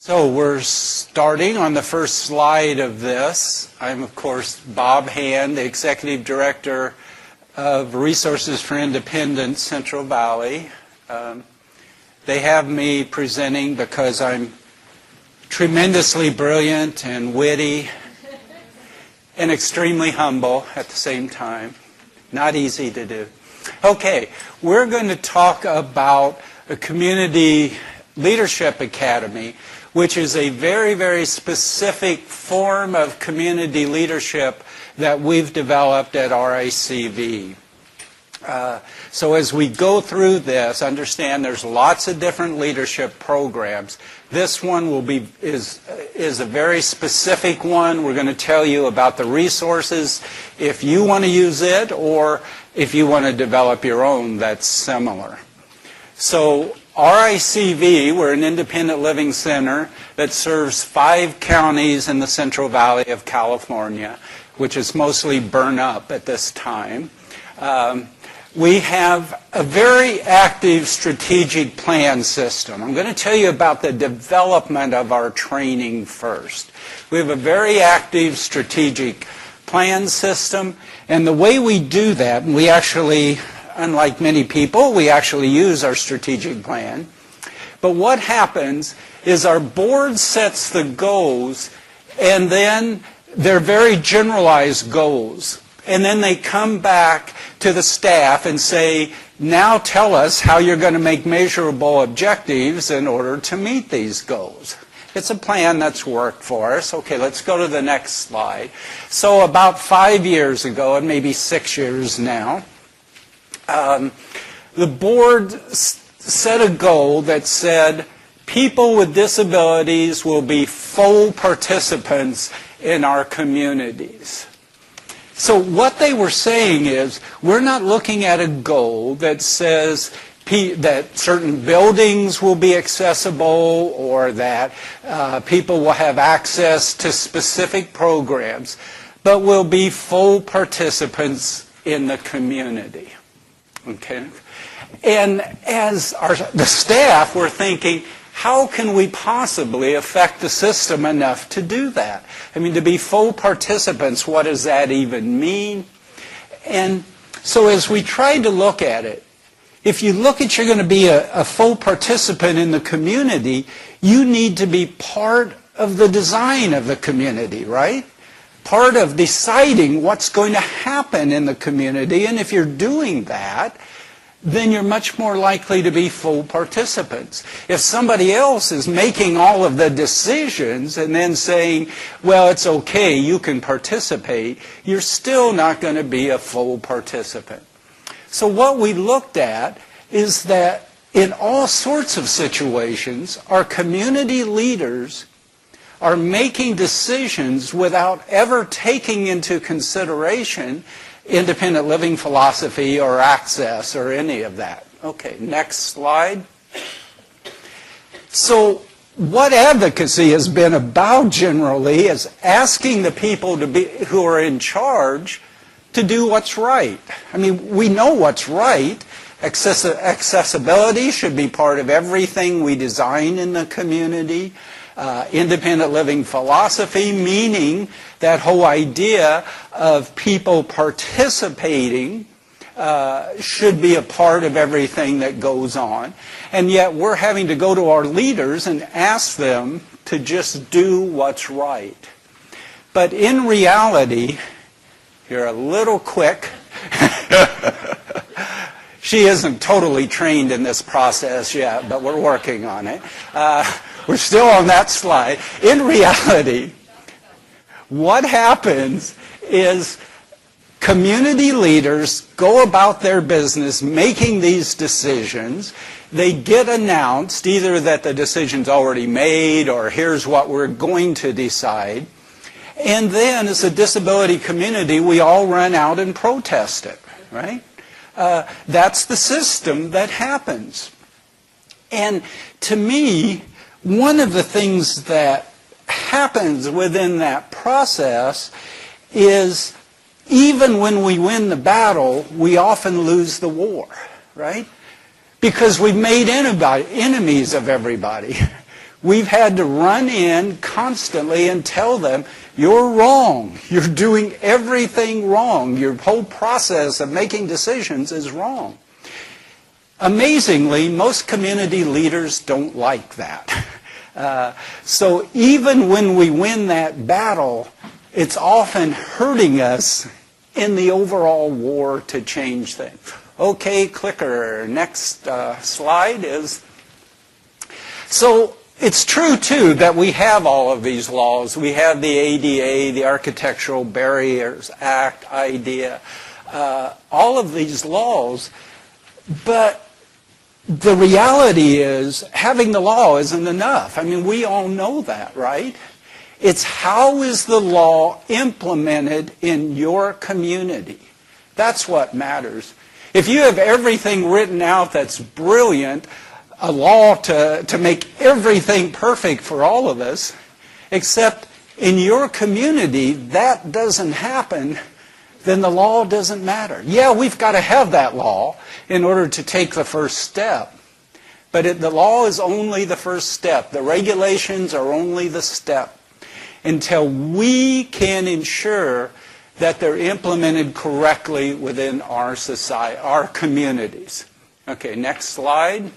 So we're starting on the first slide of this. I'm, of course, Bob Hand, the Executive Director of Resources for Independence Central Valley. They have me presenting because I'm tremendously brilliant and witty and extremely humble at the same time. Not easy to do. Okay, we're going to talk about a community leadership academy, which is a very, very specific form of community leadership that we've developed at RICV. So as we go through this, understand there's lots of different leadership programs. This one is a very specific one. We're going to tell you about the resources if you want to use it or if you want to develop your own that's similar. So RICV, we're an independent living center that serves 5 counties in the Central Valley of California, which is mostly burn up at this time. We have a very active strategic plan system. I'm going to tell you about the development of our training first. We have a very active strategic plan system, and the way we do that, and we actually, unlike many people, we actually use our strategic plan. But what happens is our board sets the goals, and then they're very generalized goals. And then they come back to the staff and say, now tell us how you're going to make measurable objectives in order to meet these goals. It's a plan that's worked for us. Okay, let's go to the next slide. So about 5 years ago, and maybe 6 years now, the board set a goal that said people with disabilities will be full participants in our communities. So what they were saying is, we're not looking at a goal that says that certain buildings will be accessible or that people will have access to specific programs, but will be full participants in the community. Okay? And as the staff were thinking, how can we possibly affect the system enough to do that? I mean, to be full participants, what does that even mean? And so as we tried to look at it, if you look at you're going to be a full participant in the community, you need to be part of the design of the community, right? Part of deciding what's going to happen in the community. And if you're doing that, then you're much more likely to be full participants. If somebody else is making all of the decisions and then saying, well, it's okay, you can participate, you're still not going to be a full participant. So what we looked at is that in all sorts of situations, our community leaders are making decisions without ever taking into consideration independent living philosophy or access or any of that. Okay, next slide. So what advocacy has been about generally is asking the people who are in charge to do what's right. I mean, we know what's right. Accessibility should be part of everything we design in the community. Independent living philosophy, meaning that whole idea of people participating should be a part of everything that goes on. And yet we're having to go to our leaders and ask them to just do what's right. But in reality, you're a little quick. She isn't totally trained in this process yet, but we're working on it. We're still on that slide. In reality, what happens is community leaders go about their business making these decisions. They get announced either that the decision's already made or here's what we're going to decide. And then as a disability community, we all run out and protest it, right? That's the system that happens. And to me, one of the things that happens within that process is even when we win the battle, we often lose the war, right? Because we've made enemies of everybody. we've had to run in constantly and tell them, you're wrong. You're doing everything wrong. Your whole process of making decisions is wrong. Amazingly, most community leaders don't like that. So even when we win that battle, it's often hurting us in the overall war to change things. Okay, clicker. Next slide is... So it's true, too, that we have all of these laws. We have the ADA, the Architectural Barriers Act idea, all of these laws. But the reality is having the law isn't enough. I mean, we all know that, right? It's how is the law implemented in your community. That's what matters. If you have everything written out that's brilliant, a law to make everything perfect for all of us, except in your community that doesn't happen, then the law doesn't matter. Yeah, we've got to have that law in order to take the first step. But the law is only the first step. The regulations are only the step until we can ensure that they're implemented correctly within our society, our communities. Okay, next slide.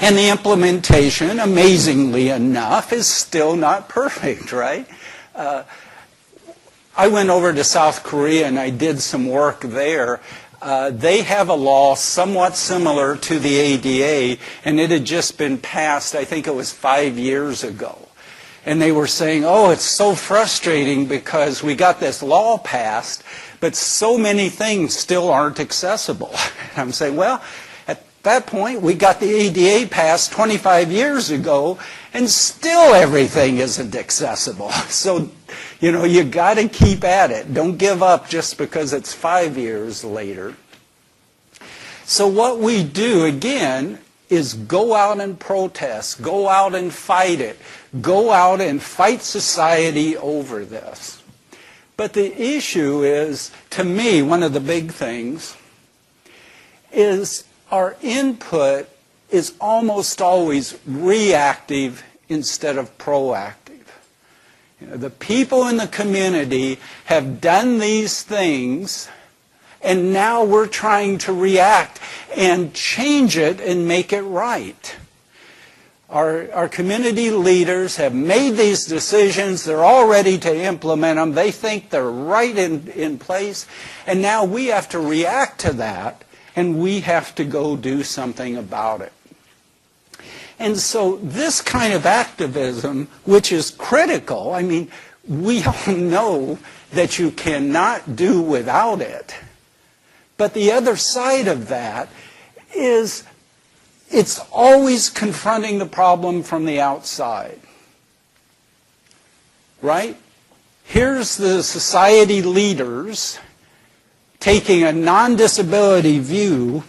And the implementation, amazingly enough, is still not perfect, right? I went over to South Korea and I did some work there. They have a law somewhat similar to the ADA, and it had just been passed, I think it was 5 years ago. And they were saying, oh, it's so frustrating because we got this law passed, but so many things still aren't accessible. And I'm saying, well, at that point, we got the ADA passed 25 years ago, and still everything isn't accessible. So, you know, you got to keep at it. Don't give up just because it's 5 years later. So what we do, again, is go out and protest, go out and fight it, go out and fight society over this. But the issue is, to me, one of the big things is our input is almost always reactive instead of proactive. You know, the people in the community have done these things, and now we're trying to react and change it and make it right. Our community leaders have made these decisions. They're all ready to implement them. They think they're right in place. And now we have to react to that, and we have to go do something about it. And so this kind of activism, which is critical, I mean, we all know that you cannot do without it. But the other side of that is it's always confronting the problem from the outside. Right? Here's the society leaders taking a non-disability view,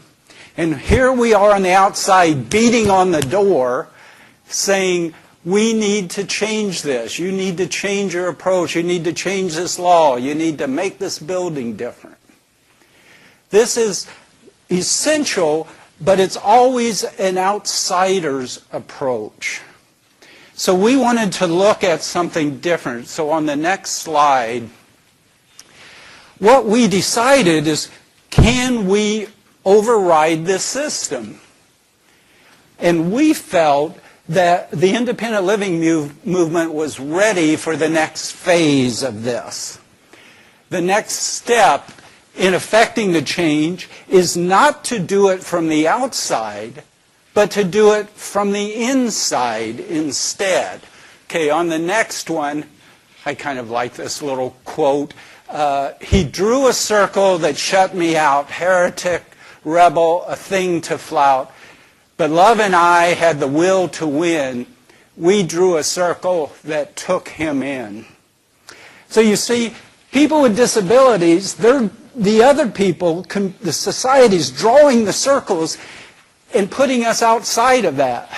and here we are on the outside beating on the door saying, we need to change this. You need to change your approach. You need to change this law. You need to make this building different. This is essential, but it's always an outsider's approach. So we wanted to look at something different. So on the next slide, what we decided is, can we override this system? And we felt that the independent living movement was ready for the next phase of this. The next step in effecting the change is not to do it from the outside, but to do it from the inside instead. Okay, on the next one, I kind of like this little quote. He drew a circle that shut me out, heretic, rebel, a thing to flout. But love and I had the will to win. We drew a circle that took him in. So you see, people with disabilities, they're the other people, the society's drawing the circles and putting us outside of that.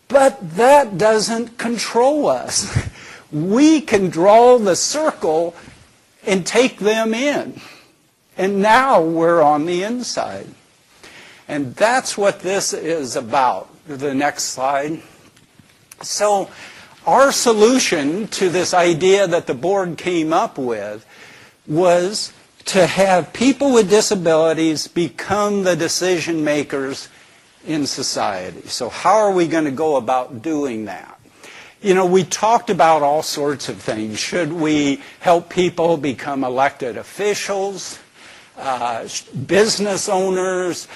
But that doesn't control us. We can draw the circle and take them in. And now we're on the inside. And that's what this is about. the next slide. So our solution to this idea that the board came up with was to have people with disabilities become the decision makers in society. So how are we going to go about doing that? You know, we talked about all sorts of things. Should we help people become elected officials, business owners?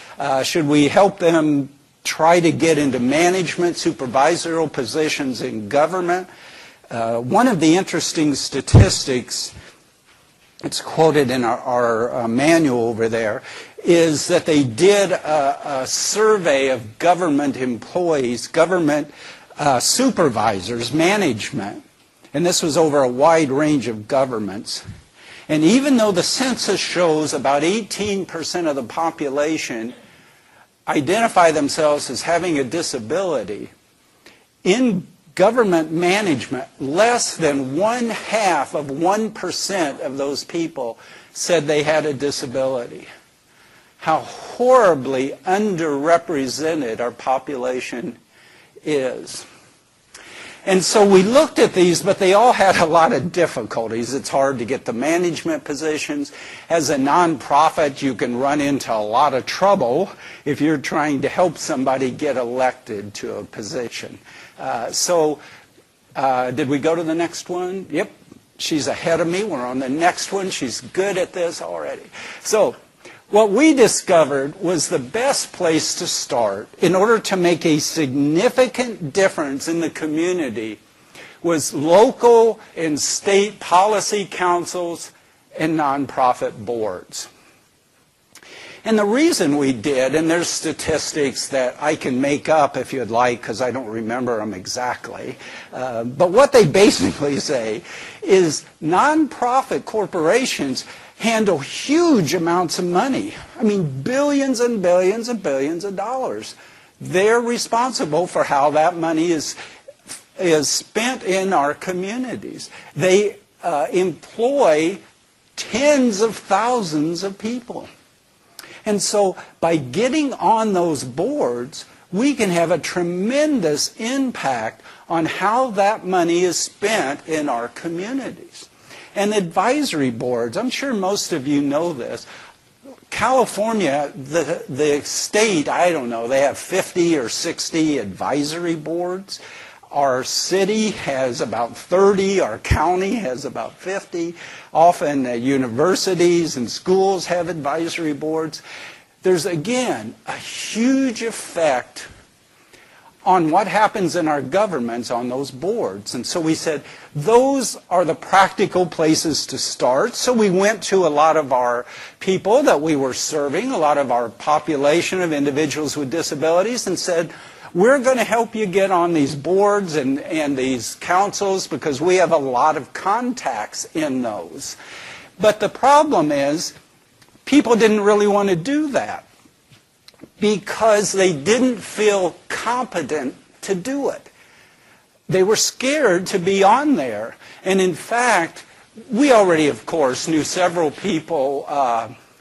Should we help them try to get into management, supervisorial positions in government? One of the interesting statistics, it's quoted in our manual over there, is that they did a survey of government employees, government supervisors, management, and this was over a wide range of governments. And even though the census shows about 18% of the population identify themselves as having a disability, in government management, less than 0.5% of those people said they had a disability. How horribly underrepresented our population is. And so we looked at these, but they all had a lot of difficulties. It's hard to get the management positions. As a nonprofit, you can run into a lot of trouble if you're trying to help somebody get elected to a position. Did we go to the next one? Yep. She's ahead of me. We're on the next one. She's good at this already. So what we discovered was the best place to start in order to make a significant difference in the community was local and state policy councils and nonprofit boards. And the reason we did, and there's statistics that I can make up if you'd like because I don't remember them exactly, but what they basically say is nonprofit corporations handle huge amounts of money. I mean, billions and billions and billions of dollars. They're responsible for how that money is spent in our communities. They employ tens of thousands of people. And so by getting on those boards, we can have a tremendous impact on how that money is spent in our communities. And advisory boards, I'm sure most of you know this. California, the state, I don't know, they have 50 or 60 advisory boards. Our city has about 30, our county has about 50. Often universities and schools have advisory boards. There's, again, a huge effect on what happens in our governments on those boards. And so we said, those are the practical places to start. So we went to a lot of our people that we were serving, a lot of our population of individuals with disabilities, and said, we're going to help you get on these boards and these councils because we have a lot of contacts in those. But the problem is, people didn't really want to do that because they didn't feel competent to do it. They were scared to be on there. And in fact, we already, of course, knew several people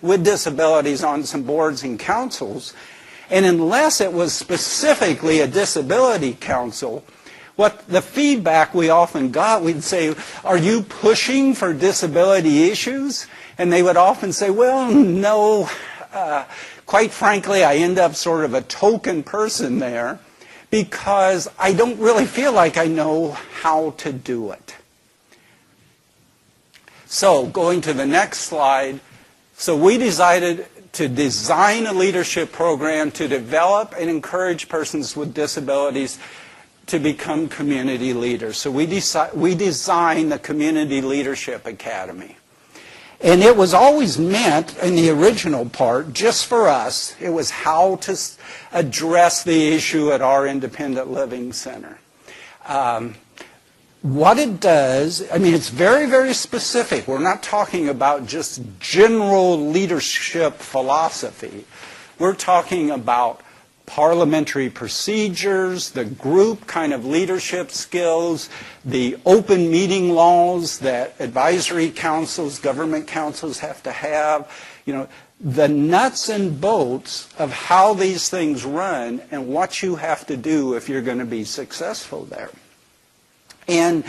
with disabilities on some boards and councils. And unless it was specifically a disability council, what the feedback we often got, we'd say, are you pushing for disability issues? And they would often say, well, no. Quite frankly, I end up sort of a token person there because I don't really feel like I know how to do it. So going to the next slide, so we decided to design a leadership program to develop and encourage persons with disabilities to become community leaders. So we designed the Community Leadership Academy. And it was always meant, in the original part, just for us. It was how to address the issue at our independent living center. What it does, I mean, it's very, very specific. We're not talking about just general leadership philosophy. We're talking about parliamentary procedures, the group kind of leadership skills, the open meeting laws that advisory councils, government councils have to have. You know, the nuts and bolts of how these things run and what you have to do if you're going to be successful there. And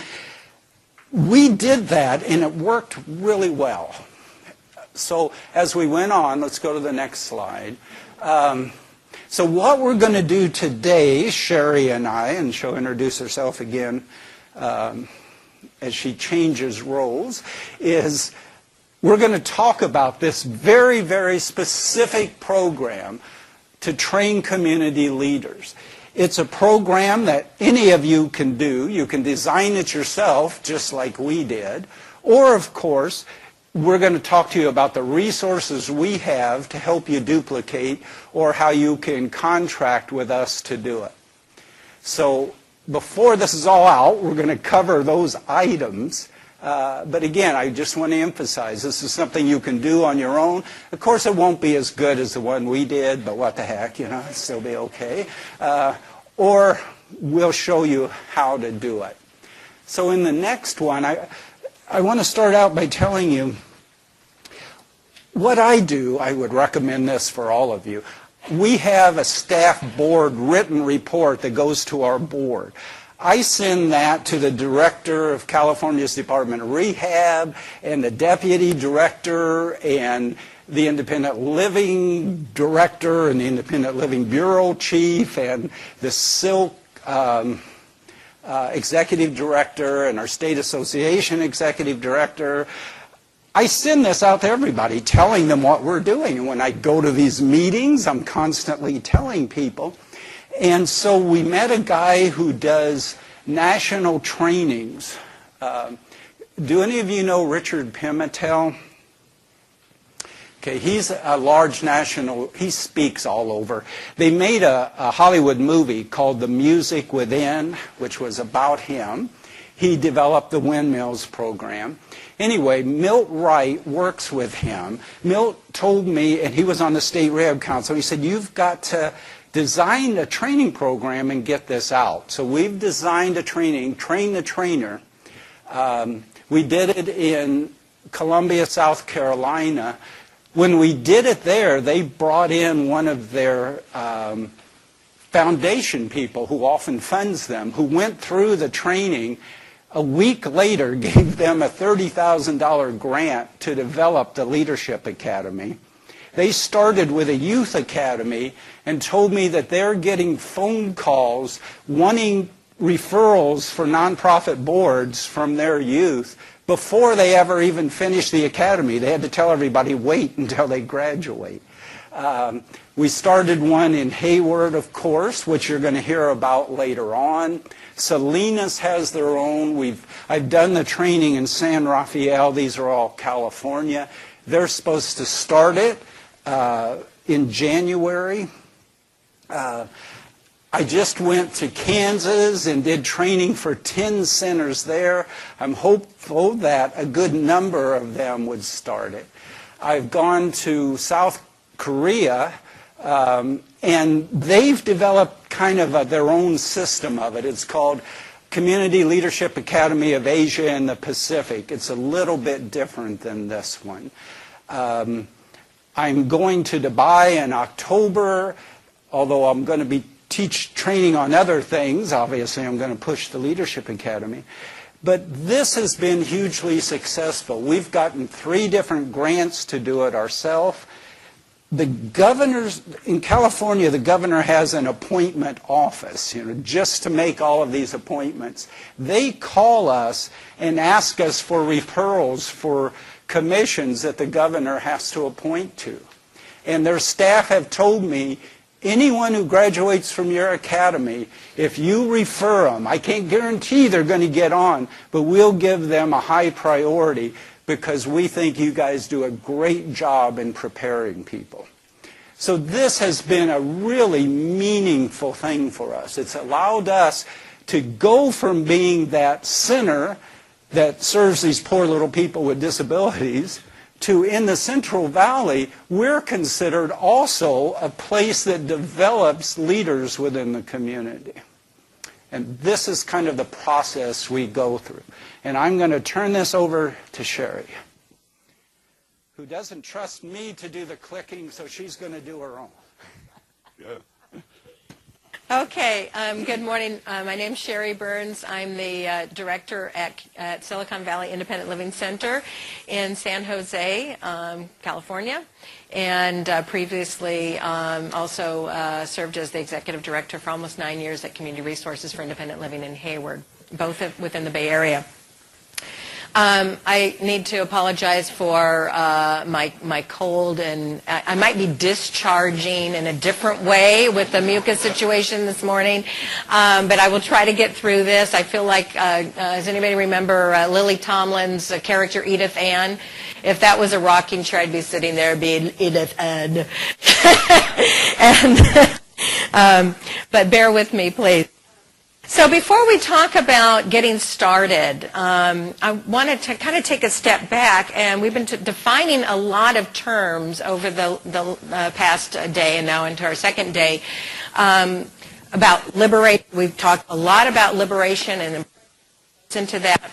we did that, and it worked really well. So as we went on, let's go to the next slide. So what we're going to do today, Sheri and I, and she'll introduce herself again as she changes roles, is we're going to talk about this very, very specific program to train community leaders. It's a program that any of you can do. You can design it yourself, just like we did. Or, of course, we're going to talk to you about the resources we have to help you duplicate, or how you can contract with us to do it. So before this is all out, we're going to cover those items. But again, I just want to emphasize, this is something you can do on your own. Of course, it won't be as good as the one we did, but what the heck, you know, it'll still be okay. Or we'll show you how to do it. So in the next one, I want to start out by telling you what I do. I would recommend this for all of you. We have a staff board written report that goes to our board. I send that to the director of California's Department of Rehab and the deputy director and the independent living director and the independent living bureau chief and the silk executive director and our state association executive director. I send this out to everybody, telling them what we're doing. And when I go to these meetings, I'm constantly telling people. And so we met a guy who does national trainings. Do any of you know Richard Pimentel? Okay, he's a large national, he speaks all over. They made a Hollywood movie called The Music Within, which was about him. He developed the Windmills program. Anyway, Milt Wright works with him. Milt told me, and he was on the State Rehab Council, he said, you've got to design a training program and get this out. So we've designed a training, Train the Trainer. We did it in Columbia, South Carolina. When we did it there, they brought in one of their foundation people who often funds them, who went through the training. A week later, gave them a $30,000 grant to develop the Leadership Academy. They started with a youth academy and told me that they're getting phone calls wanting referrals for nonprofit boards from their youth before they ever even finish the academy. They had to tell everybody, wait until they graduate. We started one in Hayward, of course, which you're going to hear about later on. Salinas has their own. I've done the training in San Rafael. These are all California. They're supposed to start it in January. I just went to Kansas and did training for 10 centers there. I'm hopeful that a good number of them would start it. I've gone to South Korea, and they've developed kind of their own system of it. It's called Community Leadership Academy of Asia and the Pacific. It's a little bit different than this one. I'm going to Dubai in October, although I'm going to be training on other things. Obviously, I'm going to push the Leadership Academy. But this has been hugely successful. We've gotten 3 different grants to do it ourselves. The governors in California, the governor has an appointment office, just to make all of these appointments. They call us and ask us for referrals for commissions that the governor has to appoint to. And their staff have told me, anyone who graduates from your academy, if you refer them, I can't guarantee they're going to get on, but we'll give them a high priority because we think you guys do a great job in preparing people. So this has been a really meaningful thing for us. It's allowed us to go from being that center that serves these poor little people with disabilities to, in the Central Valley, we're considered also a place that develops leaders within the community. And this is kind of the process we go through. And I'm going to turn this over to Sheri, who doesn't trust me to do the clicking, so she's going to do her own. Yeah. Okay, good morning. My name's Sheri Burns. I'm the director at Silicon Valley Independent Living Center in San Jose, California, and previously also served as the executive director for almost 9 years at Community Resources for Independent Living in Hayward, both within the Bay Area. I need to apologize for my cold, and I might be discharging in a different way with the mucus situation this morning, but I will try to get through this. I feel like, does anybody remember Lily Tomlin's character Edith Ann? If that was a rocking chair, I'd be sitting there being Edith Ann. But bear with me, please. So before we talk about getting started, I wanted to kind of take a step back, and we've been defining a lot of terms over the past day and now into our second day about liberation. We've talked a lot about liberation and into that,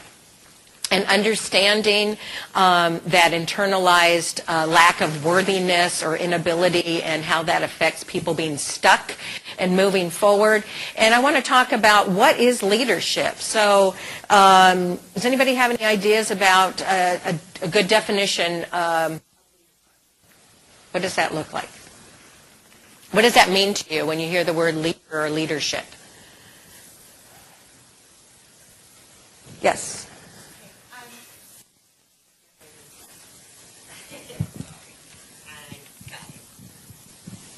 and understanding that internalized lack of worthiness or inability and how that affects people being stuck and moving forward. And I want to talk about what is leadership. So does anybody have any ideas about a good definition? What does that look like? What does that mean to you when you hear the word leader or leadership? Yes.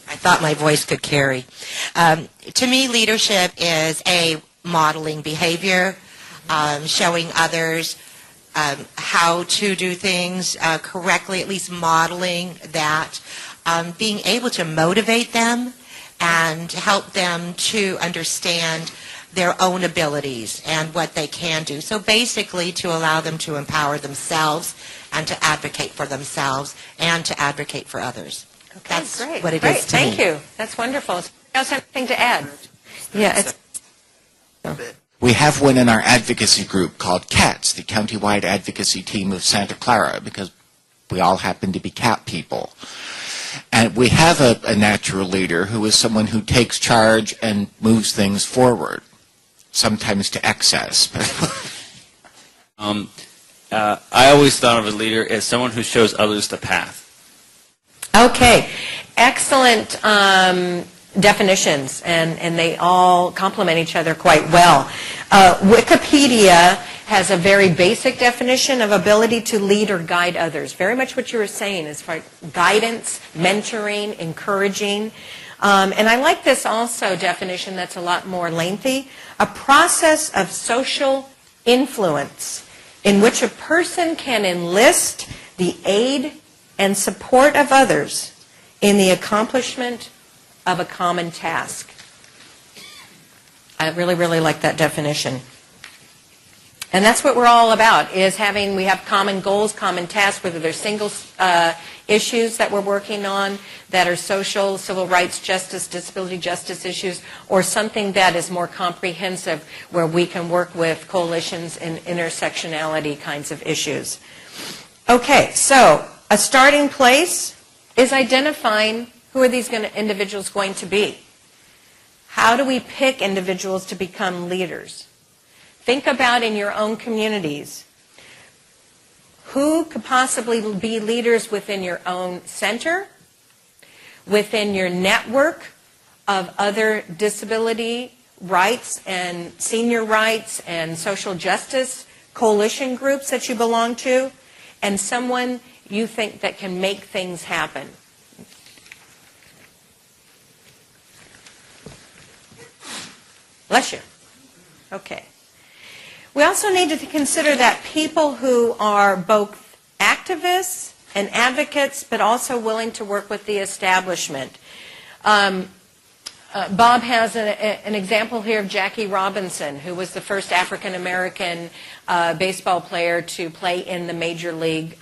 I thought my voice could carry. To me, leadership is a modeling behavior, showing others how to do things correctly, at least modeling that, being able to motivate them and help them to understand their own abilities and what they can do. So basically to allow them to empower themselves and to advocate for themselves and to advocate for others. Okay, That's great. what it Great. is to Thank me. you. That's wonderful. Anyone else have anything to add? Yeah. We have one in our advocacy group called CATS, the Countywide Advocacy Team of Santa Clara, because we all happen to be cat people. And we have a natural leader who is someone who takes charge and moves things forward, sometimes to excess. I always thought of a leader as someone who shows others the path. Okay, excellent definitions, and they all complement each other quite well. Wikipedia has a very basic definition of ability to lead or guide others. Very much what you were saying as far as guidance, mentoring, encouraging. And I like this also definition that's a lot more lengthy. A process of social influence in which a person can enlist the aid and support of others in the accomplishment of a common task. I really, really like that definition. And that's what we're all about, is we have common goals, common tasks, whether they're single issues that we're working on that are social, civil rights, justice, disability justice issues, or something that is more comprehensive where we can work with coalitions and intersectionality kinds of issues. Okay, so a starting place is identifying who are these individuals going to be. How do we pick individuals to become leaders? Think about in your own communities. Who could possibly be leaders within your own center, within your network of other disability rights and senior rights and social justice coalition groups that you belong to, and someone you think that can make things happen? Bless you. Okay. We also need to consider that people who are both activists and advocates, but also willing to work with the establishment. Bob has an example here of Jackie Robinson, who was the first African-American baseball player to play in the Major League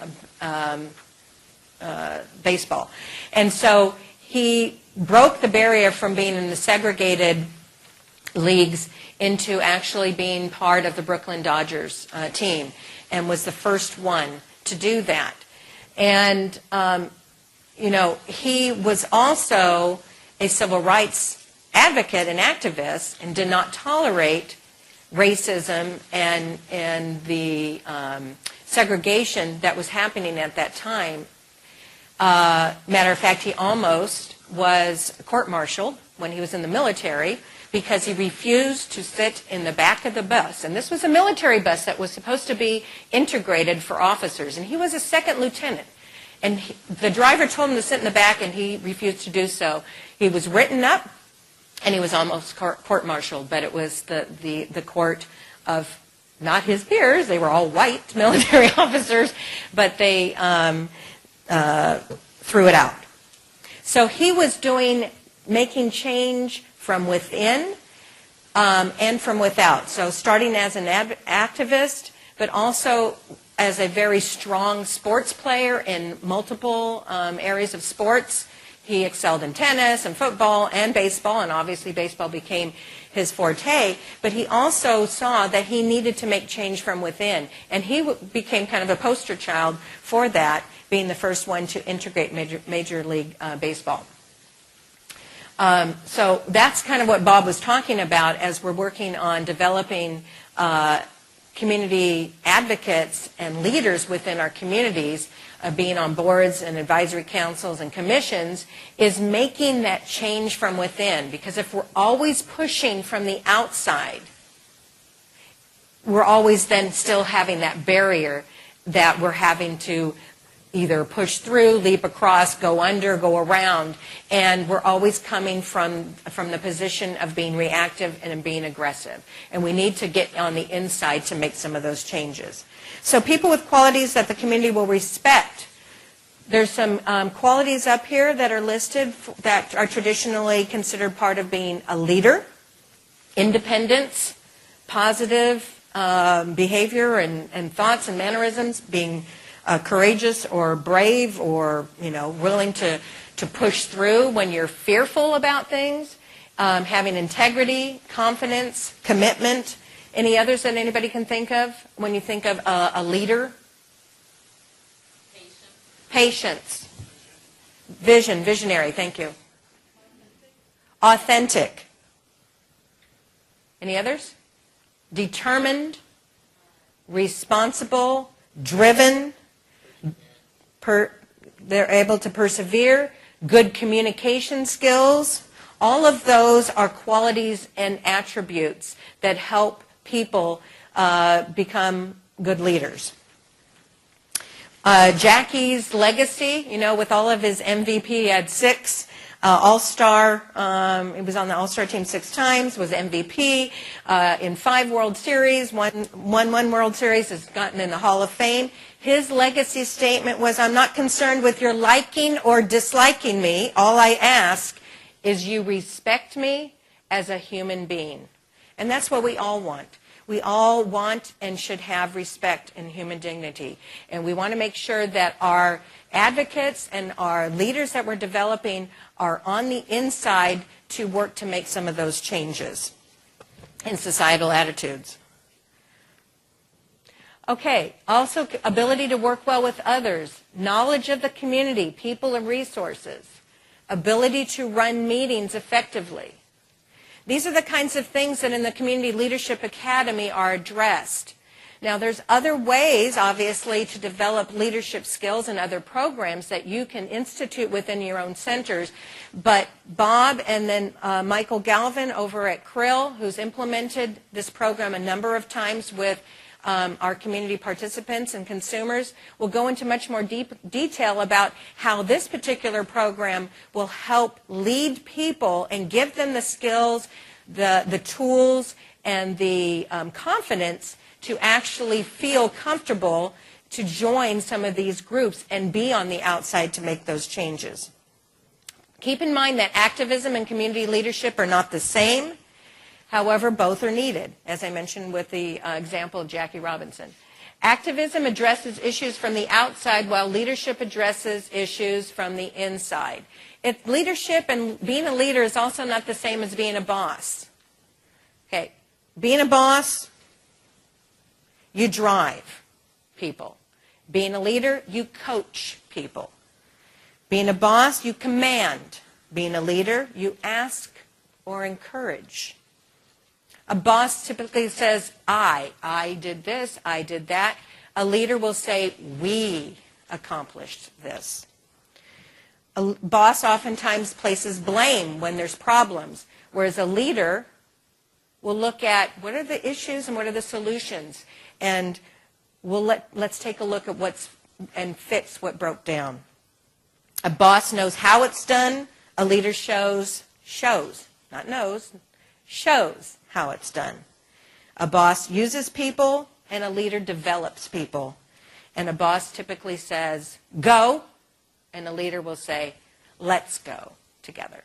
Baseball. And so he broke the barrier from being in the segregated leagues into actually being part of the Brooklyn Dodgers team, and was the first one to do that. And, he was also a civil rights advocate and activist and did not tolerate racism and the segregation that was happening at that time. Matter of fact, he almost was court-martialed when he was in the military because he refused to sit in the back of the bus. And this was a military bus that was supposed to be integrated for officers. And he was a second lieutenant. And the driver told him to sit in the back, and he refused to do so. He was written up, and he was almost court-martialed. But it was the court of not his peers. They were all white military officers, but they threw it out. So he was making change from within and from without. So starting as an activist, but also as a very strong sports player in multiple areas of sports. He excelled in tennis and football and baseball, and obviously baseball became his forte. But he also saw that he needed to make change from within, and he became kind of a poster child for that, being the first one to integrate Major League Baseball. So that's kind of what Bob was talking about as we're working on developing community advocates and leaders within our communities, being on boards and advisory councils and commissions, is making that change from within. Because if we're always pushing from the outside, we're always then still having that barrier that we're having to either push through, leap across, go under, go around, and we're always coming from the position of being reactive and being aggressive. And we need to get on the inside to make some of those changes. So people with qualities that the community will respect. There's some qualities up here that are listed that are traditionally considered part of being a leader: independence, positive behavior and thoughts and mannerisms, being courageous or brave or willing to push through when you're fearful about things, having integrity, confidence, commitment. Any others that anybody can think of when you think of a leader? Patience. Vision, visionary, thank you. Authentic. Any others? Determined, responsible, driven. They're able to persevere, good communication skills. All of those are qualities and attributes that help people become good leaders. Jackie's legacy, with all of his MVP, he had 6 All-Star. He was on the All-Star team 6 times, was MVP in 5 World Series, won 1 World Series, has gotten in the Hall of Fame. His legacy statement was, "I'm not concerned with your liking or disliking me. All I ask is you respect me as a human being." And that's what we all want. We all want and should have respect and human dignity. And we want to make sure that our advocates and our leaders that we're developing are on the inside to work to make some of those changes in societal attitudes. Okay, also ability to work well with others, knowledge of the community, people and resources, ability to run meetings effectively. These are the kinds of things that in the Community Leadership Academy are addressed. Now, there's other ways, obviously, to develop leadership skills and other programs that you can institute within your own centers. But Bob and then Michael Galvan over at Krill, who's implemented this program a number of times with our community participants and consumers, will go into much more detail about how this particular program will help lead people and give them the skills, the tools, and the confidence to actually feel comfortable to join some of these groups and be on the outside to make those changes. Keep in mind that activism and community leadership are not the same. However, both are needed, as I mentioned with the example of Jackie Robinson. Activism addresses issues from the outside, while leadership addresses issues from the inside. Leadership and being a leader is also not the same as being a boss. Okay, being a boss, you drive people. Being a leader, you coach people. Being a boss, you command. Being a leader, you ask or encourage. A boss typically says, I did this, I did that. A leader will say, we accomplished this. A boss oftentimes places blame when there's problems, whereas a leader will look at what are the issues and what are the solutions, and let's take a look at and fix what broke down. A boss knows how it's done. A leader shows, not knows, shows how it's done. A boss uses people, and a leader develops people. And a boss typically says, go, and a leader will say, let's go together.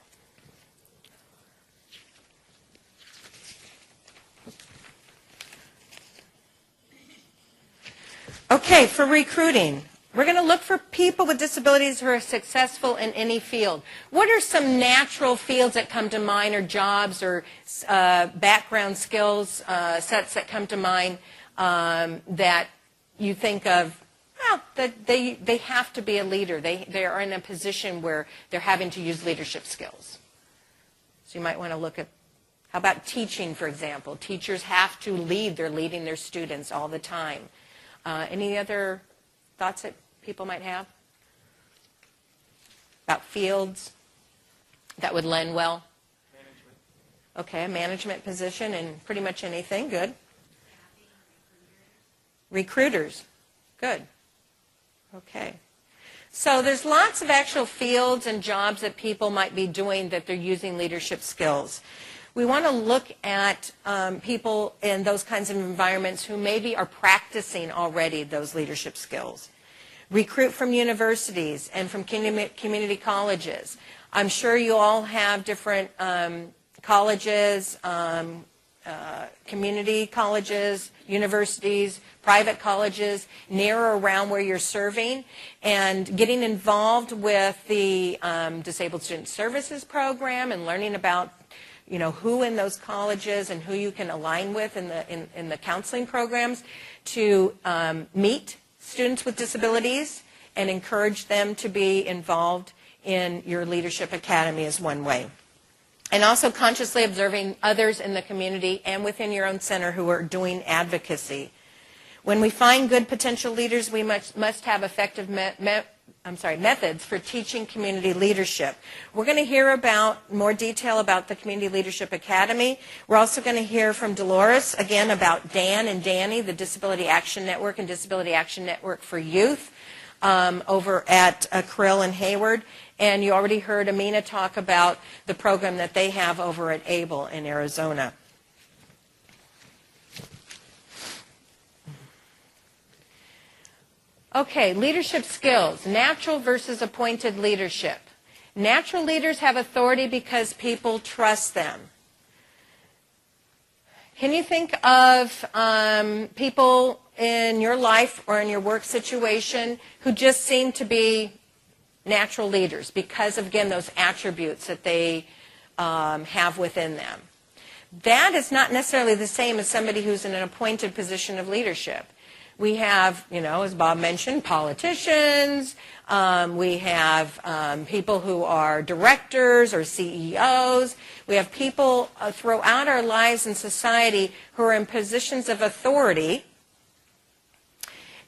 Okay, for recruiting, we're going to look for people with disabilities who are successful in any field. What are some natural fields that come to mind, or jobs, or background skills sets that come to mind that you think of, well, that they have to be a leader. They are in a position where they're having to use leadership skills. So you might want to look at, how about teaching, for example? Teachers have to lead. They're leading their students all the time. Any other thoughts that people might have about fields that would lend well? Management. Okay, a management position in pretty much anything. Good. Recruiters. Good. Okay. So there's lots of actual fields and jobs that people might be doing that they're using leadership skills. We want to look at people in those kinds of environments who maybe are practicing already those leadership skills. Recruit from universities and from community colleges. I'm sure you all have different colleges, community colleges, universities, private colleges near or around where you're serving, and getting involved with the Disabled Student Services Program and learning about who in those colleges and who you can align with in the counseling programs to meet students with disabilities and encourage them to be involved in your leadership academy is one way. And also consciously observing others in the community and within your own center who are doing advocacy. When we find good potential leaders, we must have effective methods for teaching community leadership. We're going to hear about more detail about the Community Leadership Academy. We're also going to hear from Dolores, again, about Dan and Danny, the Disability Action Network and Disability Action Network for Youth over at Krill and Hayward. And you already heard Amina talk about the program that they have over at Able in Arizona. Okay, leadership skills, natural versus appointed leadership. Natural leaders have authority because people trust them. Can you think of people in your life or in your work situation who just seem to be natural leaders because of, again, those attributes that they have within them? That is not necessarily the same as somebody who's in an appointed position of leadership. We have, as Bob mentioned, politicians. We have people who are directors or CEOs. We have people throughout our lives in society who are in positions of authority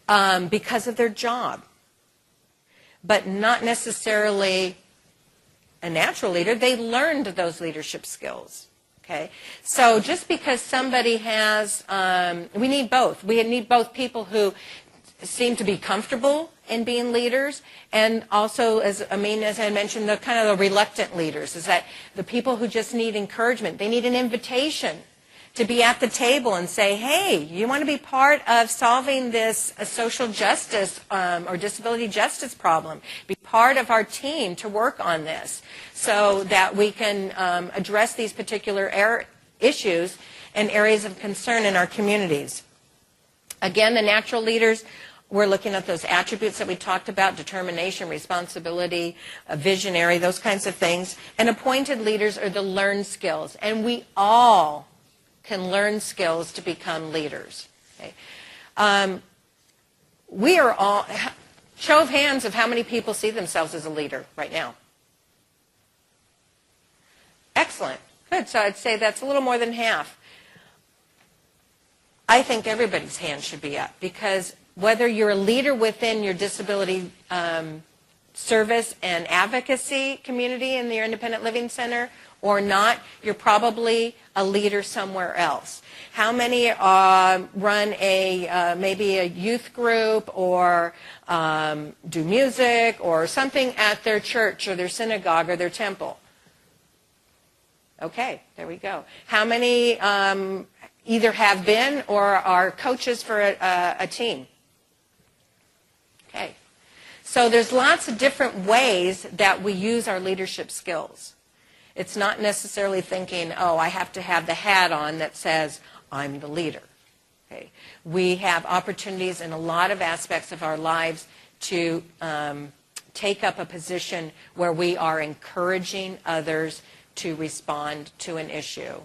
because of their job, but not necessarily a natural leader. They learned those leadership skills. Okay, so just because somebody has, we need both. We need both people who seem to be comfortable in being leaders, and also, as Amina had mentioned, the kind of the reluctant leaders, is that the people who just need encouragement. They need an invitation to be at the table and say, hey, you want to be part of solving this social justice or disability justice problem. Be part of our team to work on this so that we can address these particular issues and areas of concern in our communities. Again, the natural leaders, we're looking at those attributes that we talked about, determination, responsibility, visionary, those kinds of things. And appointed leaders are the learned skills. And we all can learn skills to become leaders. Okay? we are all, show of hands of how many people see themselves as a leader right now. Excellent. Good. So I'd say that's a little more than half. I think everybody's hand should be up, because whether you're a leader within your disability service and advocacy community in your independent living center or not, you're probably a leader somewhere else. How many run maybe a youth group or do music or something at their church or their synagogue or their temple? Okay, there we go. How many either have been or are coaches for a team? Okay. So there's lots of different ways that we use our leadership skills. It's not necessarily thinking, oh, I have to have the hat on that says, I'm the leader. Okay. We have opportunities in a lot of aspects of our lives to take up a position where we are encouraging others to respond to an issue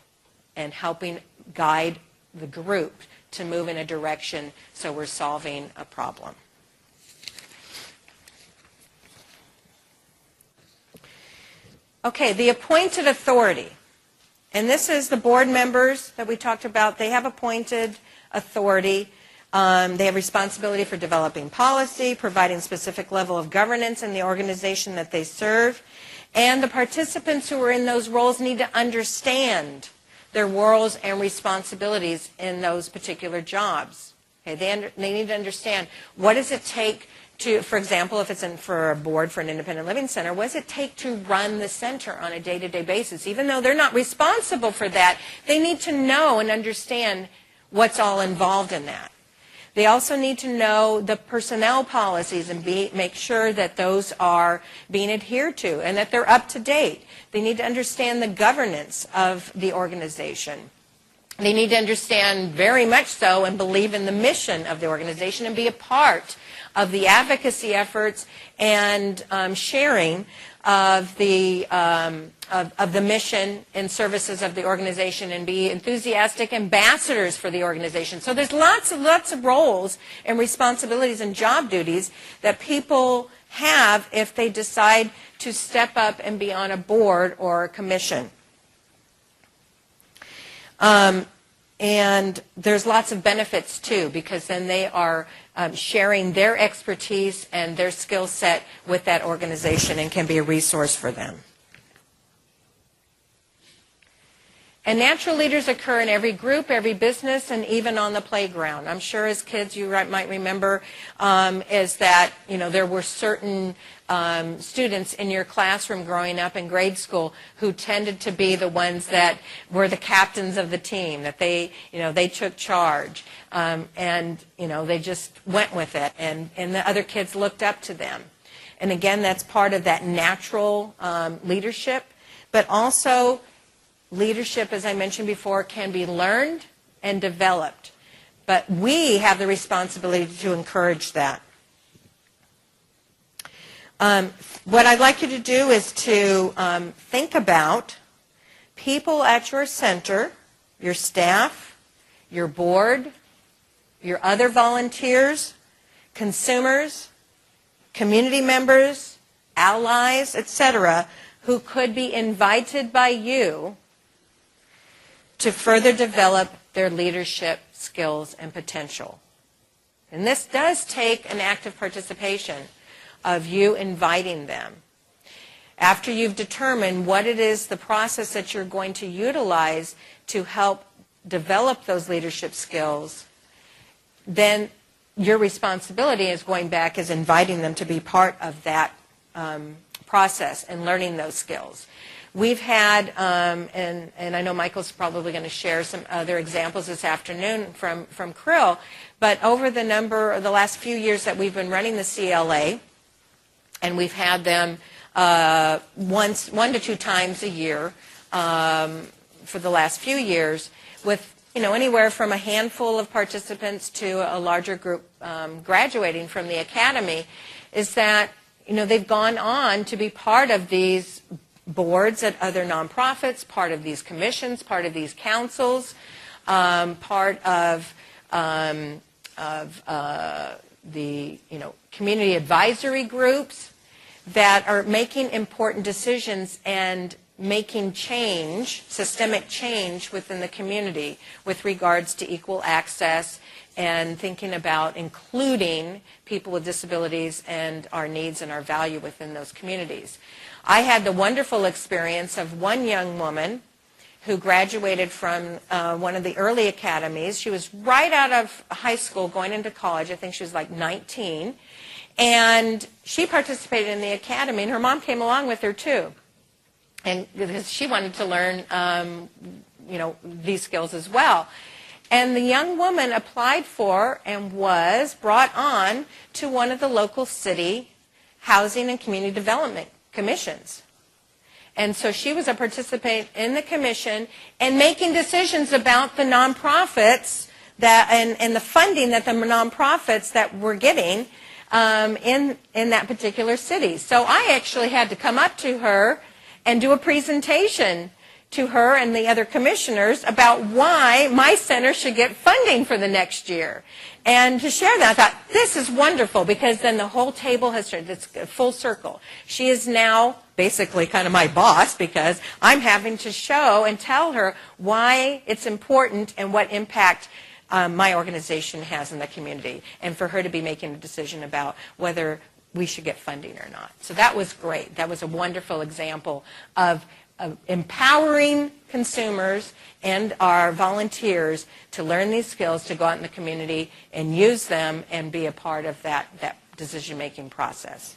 and helping guide the group to move in a direction so we're solving a problem. Okay, the appointed authority. And this is the board members that we talked about. They have appointed authority. They have responsibility for developing policy, providing specific level of governance in the organization that they serve. And the participants who are in those roles need to understand their roles and responsibilities in those particular jobs. Okay, they need to understand, what does it take to, for example, if it's for a board for an independent living center, what does it take to run the center on a day-to-day basis? Even though they're not responsible for that, they need to know and understand what's all involved in that. They also need to know the personnel policies and make sure that those are being adhered to and that they're up to date. They need to understand the governance of the organization. They need to understand very much so and believe in the mission of the organization and be a part of the advocacy efforts and sharing of the mission and services of the organization, and be enthusiastic ambassadors for the organization. So there's lots of roles and responsibilities and job duties that people have if they decide to step up and be on a board or a commission. And there's lots of benefits too, because then they are sharing their expertise and their skill set with that organization and can be a resource for them. And natural leaders occur in every group, every business, and even on the playground. I'm sure as kids you might remember is that there were certain students in your classroom growing up in grade school who tended to be the ones that were the captains of the team, that they took charge, and they just went with it, and the other kids looked up to them. And again, that's part of that natural leadership, but also leadership, as I mentioned before, can be learned and developed, but we have the responsibility to encourage that. What I'd like you to do is to think about people at your center, your staff, your board, your other volunteers, consumers, community members, allies, etc., who could be invited by you to further develop their leadership skills and potential. And this does take an active participation of you inviting them. After you've determined what it is, the process that you're going to utilize to help develop those leadership skills, then your responsibility is going back is inviting them to be part of that process and learning those skills. We've had, and I know Michael's probably going to share some other examples this afternoon from Krill, but over the last few years that we've been running the CLA, and we've had them 1 to 2 times a year for the last few years, with anywhere from a handful of participants to a larger group graduating from the academy, is that they've gone on to be part of these boards at other nonprofits, part of these commissions, part of these councils, part of community advisory groups that are making important decisions and making change, systemic change within the community with regards to equal access and thinking about including people with disabilities and our needs and our value within those communities. I had the wonderful experience of one young woman who graduated from one of the early academies. She was right out of high school going into college. I think she was like 19. And she participated in the academy, and her mom came along with her too. And because she wanted to learn, these skills as well. And the young woman applied for and was brought on to one of the local city housing and community development commissions. And so she was a participant in the commission and making decisions about the nonprofits and the funding that the nonprofits that were getting in that particular city. So I actually had to come up to her and do a presentation to her and the other commissioners about why my center should get funding for the next year. And to share that, I thought, this is wonderful, because then the whole table has turned. It's full circle. She is now basically kind of my boss, because I'm having to show and tell her why it's important and what impact my organization has in the community, and for her to be making a decision about whether we should get funding or not. So that was great. That was a wonderful example of empowering consumers and our volunteers to learn these skills, to go out in the community and use them and be a part of that decision-making process.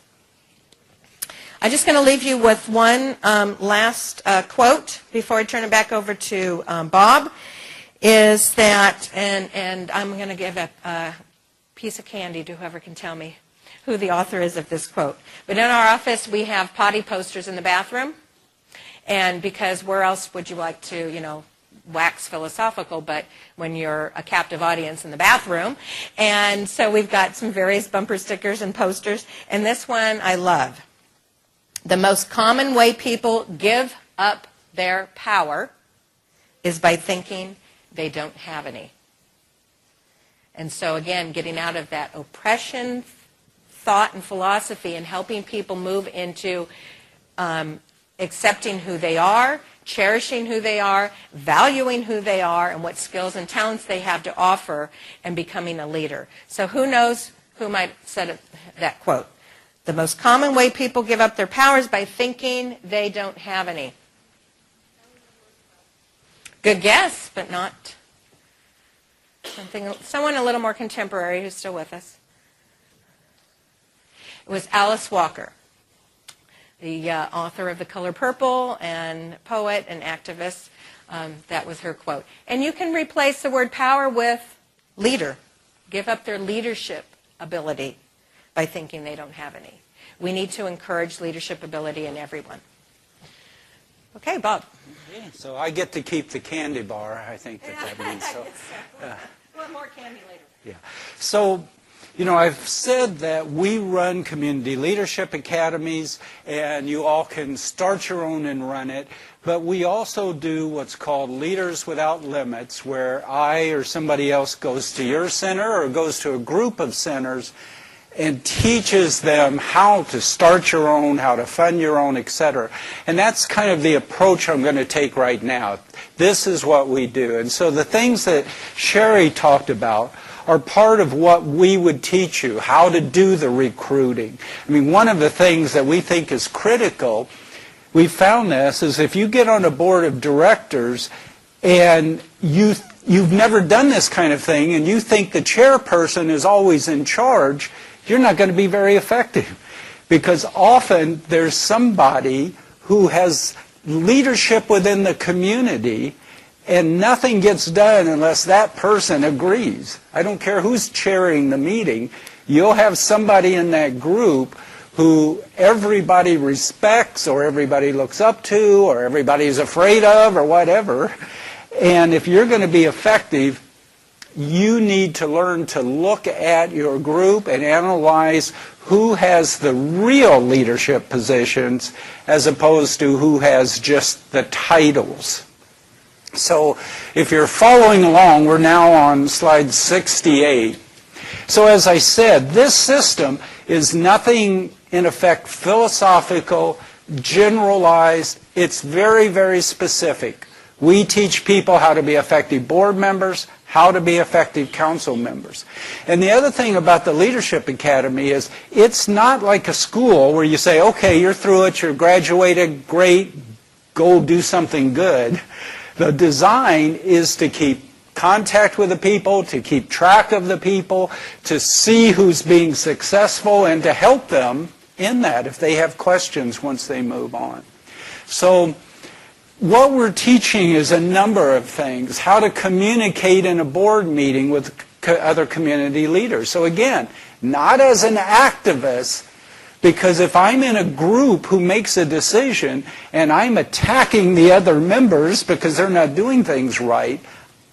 I'm just going to leave you with one last quote before I turn it back over to Bob, is that, and I'm going to give a piece of candy to whoever can tell me who the author is of this quote. But in our office, we have potty posters in the bathroom. And because where else would you like to, wax philosophical, but when you're a captive audience in the bathroom? And so we've got some various bumper stickers and posters. And this one I love. The most common way people give up their power is by thinking they don't have any. And so again, getting out of that oppression thought and philosophy and helping people move into accepting who they are, cherishing who they are, valuing who they are, and what skills and talents they have to offer, and becoming a leader. So who knows who might have said that quote? The most common way people give up their power is by thinking they don't have any. Good guess, but not someone a little more contemporary who's still with us. It was Alice Walker, the author of The Color Purple and poet and activist. That was her quote. And you can replace the word power with leader. Give up their leadership ability by thinking they don't have any. We need to encourage leadership ability in everyone. Okay, Bob. Okay, so I get to keep the candy bar, I think that means. So, we'll have more candy later. Yeah. So, I've said that we run community leadership academies, and you all can start your own and run it. But we also do what's called Leaders Without Limits, where I or somebody else goes to your center or goes to a group of centers and teaches them how to start your own, how to fund your own, etc. And that's kind of the approach I'm going to take right now. This is what we do. And so the things that Sheri talked about are part of what we would teach you, how to do the recruiting. I mean, one of the things that we think is critical, we found this, is if you get on a board of directors and you've never done this kind of thing and you think the chairperson is always in charge, you're not going to be very effective, because often there's somebody who has leadership within the community and nothing gets done unless that person agrees. I don't care who's chairing the meeting. You'll have somebody in that group who everybody respects or everybody looks up to or everybody's afraid of or whatever. And if you're going to be effective, you need to learn to look at your group and analyze who has the real leadership positions as opposed to who has just the titles. So if you're following along, we're now on slide 68. So as I said, this system is nothing, in effect, philosophical, generalized. It's very, very specific. We teach people how to be effective board members, how to be effective council members. And the other thing about the Leadership Academy is it's not like a school where you say, okay, you're through it, you're graduated, great, go do something good. The design is to keep contact with the people, to keep track of the people, to see who's being successful, and to help them in that if they have questions once they move on. So what we're teaching is a number of things. How to communicate in a board meeting with other community leaders. So again, not as an activist, because if I'm in a group who makes a decision and I'm attacking the other members because they're not doing things right,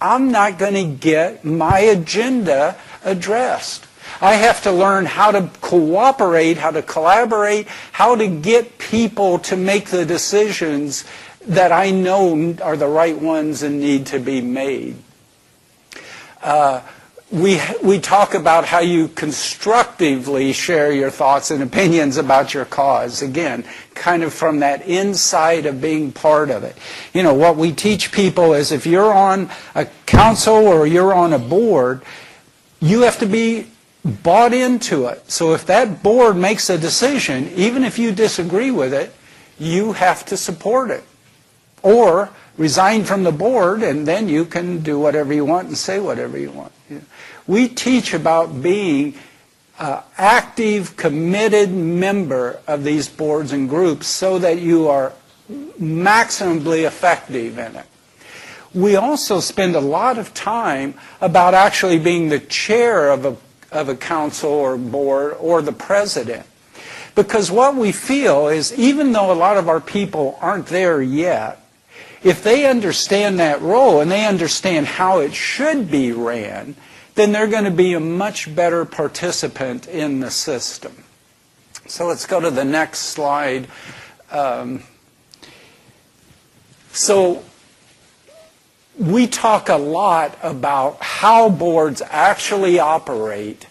I'm not going to get my agenda addressed. I have to learn how to cooperate, how to collaborate, how to get people to make the decisions that I know are the right ones and need to be made. We talk about how you constructively share your thoughts and opinions about your cause. Again, kind of from that inside of being part of it. You know, what we teach people is if you're on a council or you're on a board, you have to be bought into it. So if that board makes a decision, even if you disagree with it, you have to support it. Or resign from the board, and then you can do whatever you want and say whatever you want. We teach about being an active, committed member of these boards and groups so that you are maximally effective in it. We also spend a lot of time about actually being the chair of a council or board or the president. Because what we feel is even though a lot of our people aren't there yet, if they understand that role and they understand how it should be ran, then they're going to be a much better participant in the system. So let's go to the next slide. So we talk a lot about how boards actually operate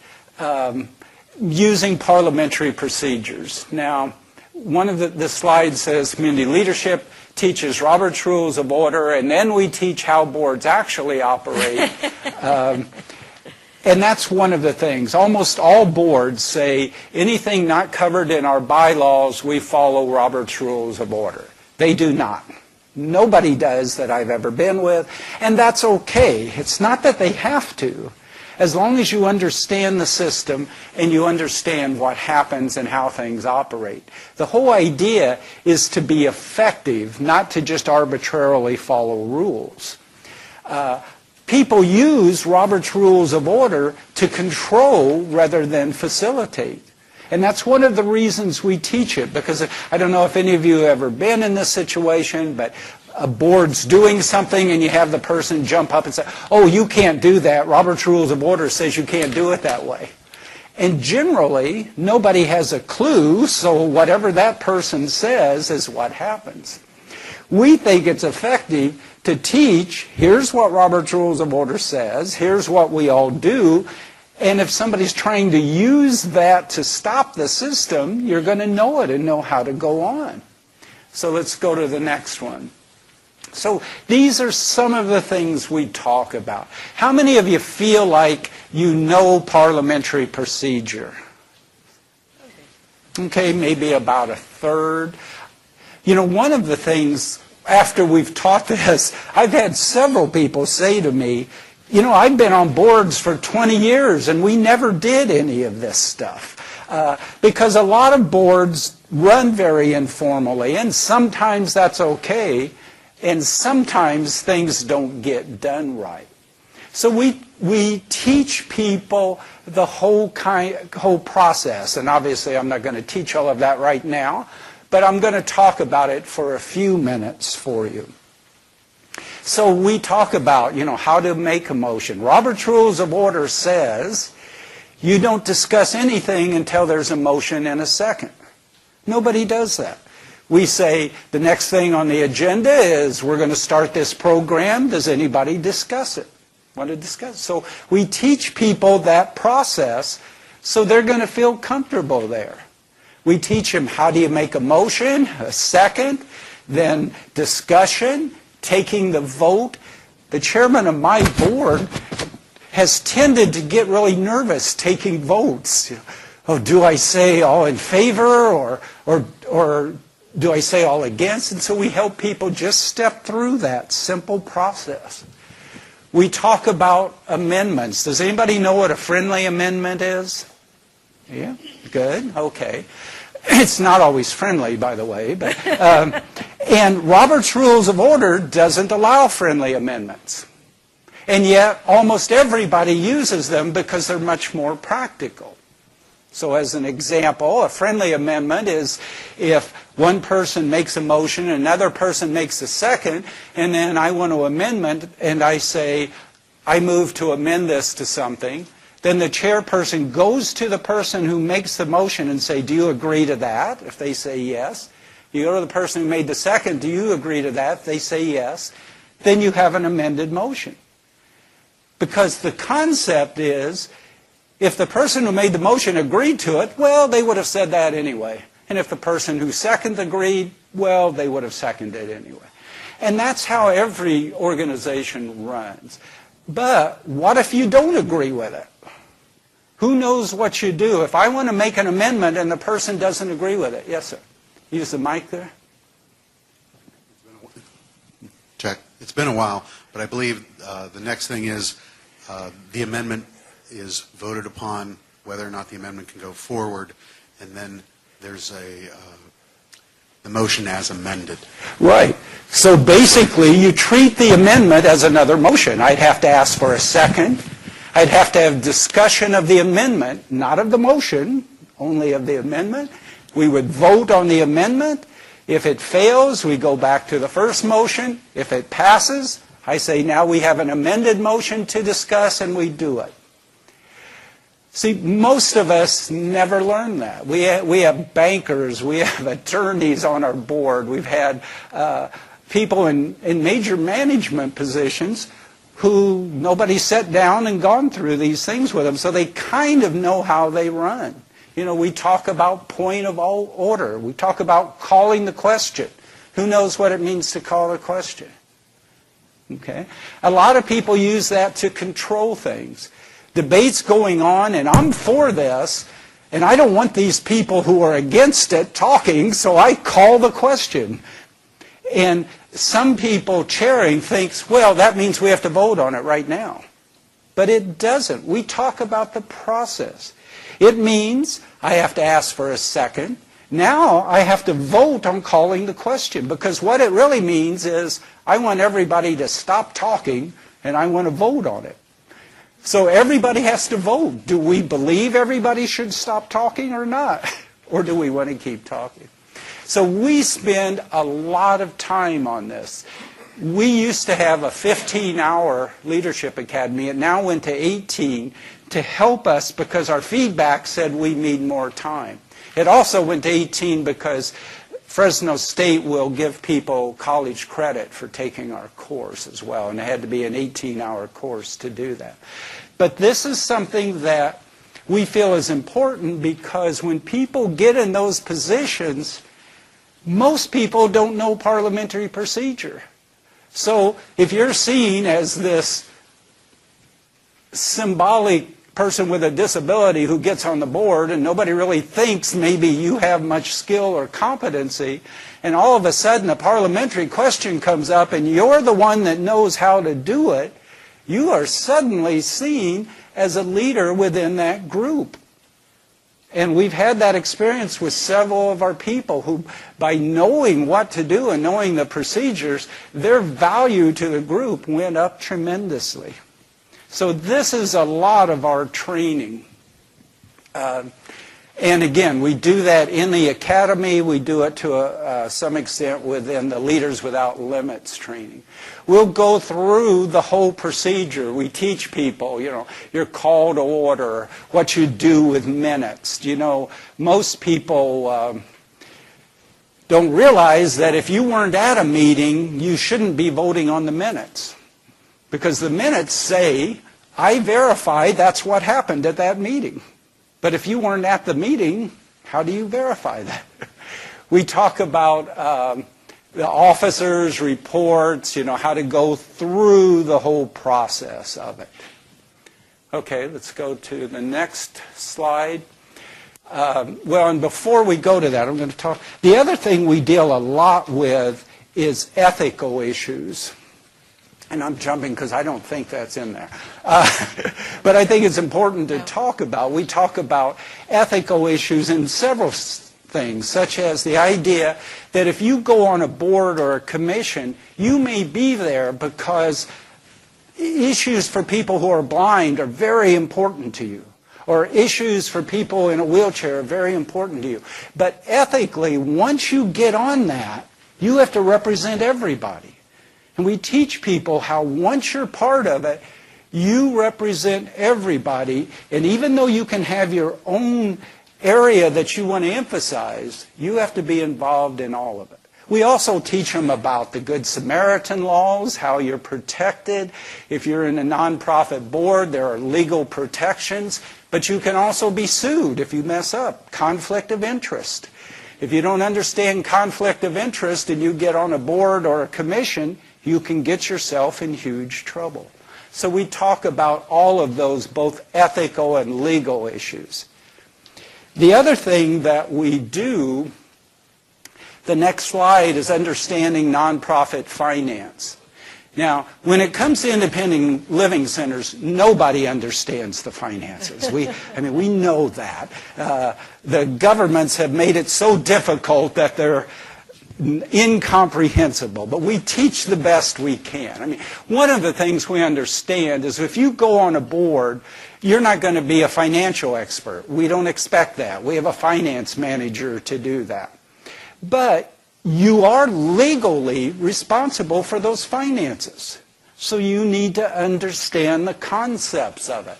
using parliamentary procedures. Now, one of the slides says community leadership teaches Robert's Rules of Order, and then we teach how boards actually operate. And that's one of the things. Almost all boards say anything not covered in our bylaws, we follow Robert's Rules of Order. They do not. Nobody does that I've ever been with, and that's okay. It's not that they have to. As long as you understand the system and you understand what happens and how things operate. The whole idea is to be effective, not to just arbitrarily follow rules. People use Robert's Rules of Order to control rather than facilitate. And that's one of the reasons we teach it, because I don't know if any of you have ever been in this situation, but a board's doing something and you have the person jump up and say, oh, you can't do that. Robert's Rules of Order says you can't do it that way. And generally, nobody has a clue, so whatever that person says is what happens. We think it's effective to teach, here's what Robert's Rules of Order says, here's what we all do, and if somebody's trying to use that to stop the system, you're going to know it and know how to go on. So let's go to the next one. So these are some of the things we talk about. How many of you feel like you know parliamentary procedure? Okay, maybe about a third. You know, one of the things, after we've taught this, I've had several people say to me, you know, I've been on boards for 20 years and we never did any of this stuff. Because a lot of boards run very informally, and sometimes that's okay, and sometimes things don't get done right. So we teach people the whole process, and obviously I'm not going to teach all of that right now, but I'm going to talk about it for a few minutes for you. So we talk about, you know, how to make a motion. Robert's Rules of Order says you don't discuss anything until there's a motion and a second. Nobody does that. We say the next thing on the agenda is we're going to start this program. Does anybody discuss it? want to discuss. So we teach people that process so they're going to feel comfortable there. We teach them how do you make a motion, a second, then discussion, taking the vote. The chairman of my board has tended to get really nervous taking votes. Oh, do I say all in favor or do I say all against? And so we help people just step through that simple process. We talk about amendments. Does anybody know what a friendly amendment is? Yeah, good, okay. It's not always friendly, by the way, but and Robert's Rules of Order doesn't allow friendly amendments. And yet, almost everybody uses them because they're much more practical. So as an example, a friendly amendment is if one person makes a motion, another person makes a second, and then I want to amendment, and I say, I move to amend this to something, then the chairperson goes to the person who makes the motion and say, do you agree to that? If they say yes. You go to the person who made the second, do you agree to that? If they say yes, then you have an amended motion. Because the concept is, if the person who made the motion agreed to it, well, they would have said that anyway. And if the person who seconded agreed, well, they would have seconded it anyway. And that's how every organization runs. But what if you don't agree with it? Who knows what you do? If I want to make an amendment and the person doesn't agree with it. Yes, sir. Use the mic there. Check. It's been a while, but I believe the next thing is the amendment is voted upon, whether or not the amendment can go forward, and then there's the motion as amended. Right. So basically, you treat the amendment as another motion. I'd have to ask for a second. I'd have to have discussion of the amendment, not of the motion, only of the amendment. We would vote on the amendment. If it fails, we go back to the first motion. If it passes, I say now we have an amended motion to discuss, and we do it. See, most of us never learn that. We have bankers, we have attorneys on our board, we've had people in major management positions who nobody sat down and gone through these things with them, so they kind of know how they run. You know, we talk about point of order. We talk about calling the question. Who knows what it means to call a question? Okay? A lot of people use that to control things. Debates going on, and I'm for this, and I don't want these people who are against it talking, so I call the question. And some people chairing thinks, well, that means we have to vote on it right now. But it doesn't. We talk about the process. It means I have to ask for a second. Now I have to vote on calling the question, because what it really means is I want everybody to stop talking and I want to vote on it. So everybody has to vote. Do we believe everybody should stop talking or not? Or do we want to keep talking? So we spend a lot of time on this. We used to have a 15-hour leadership academy. It now went to 18 to help us because our feedback said we need more time. It also went to 18 because Fresno State will give people college credit for taking our course as well, and it had to be an 18-hour course to do that. But this is something that we feel is important because when people get in those positions, most people don't know parliamentary procedure. So if you're seen as this symbolic person with a disability who gets on the board and nobody really thinks maybe you have much skill or competency, and all of a sudden a parliamentary question comes up and you're the one that knows how to do it, you are suddenly seen as a leader within that group. And we've had that experience with several of our people who, by knowing what to do and knowing the procedures, their value to the group went up tremendously. So this is a lot of our training. And again, we do that in the academy. We do it to some extent within the Leaders Without Limits training. We'll go through the whole procedure. We teach people, your call to order, what you do with minutes. Most people don't realize that if you weren't at a meeting, you shouldn't be voting on the minutes. Because the minutes say, I verify that's what happened at that meeting. But if you weren't at the meeting, how do you verify that? We talk about the officers' reports, how to go through the whole process of it. Okay, let's go to the next slide. Well, and before we go to that, I'm going to talk. The other thing we deal a lot with is ethical issues. And I'm jumping because I don't think that's in there. But I think it's important to talk about. We talk about ethical issues in several things, such as the idea that if you go on a board or a commission, you may be there because issues for people who are blind are very important to you, or issues for people in a wheelchair are very important to you. But ethically, once you get on that, you have to represent everybody. And we teach people how once you're part of it, you represent everybody. And even though you can have your own area that you want to emphasize, you have to be involved in all of it. We also teach them about the Good Samaritan laws, how you're protected. If you're in a nonprofit board, there are legal protections, but you can also be sued if you mess up. Conflict of interest. If you don't understand conflict of interest and you get on a board or a commission, you can get yourself in huge trouble. So we talk about all of those, both ethical and legal issues. The other thing that we do, the next slide, is understanding nonprofit finance. Now, when it comes to independent living centers, nobody understands the finances. We know that. The governments have made it so difficult that they're incomprehensible, but we teach the best we can. One of the things we understand is if you go on a board, you're not going to be a financial expert. We don't expect that. We have a finance manager to do that. But you are legally responsible for those finances. So you need to understand the concepts of it.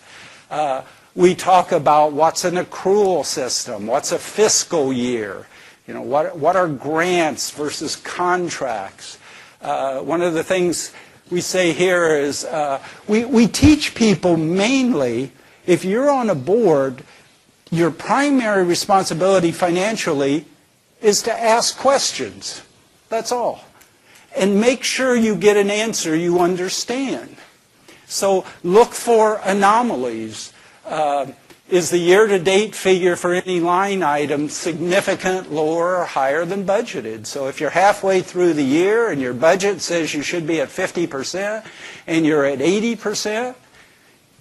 We talk about what's an accrual system, what's a fiscal year, what are grants versus contracts. One of the things we say here is we teach people mainly, if you're on a board, your primary responsibility financially is to ask questions. That's all. And make sure you get an answer you understand. So look for anomalies. Is the year-to-date figure for any line item significant, lower, or higher than budgeted? So if you're halfway through the year and your budget says you should be at 50% and you're at 80%,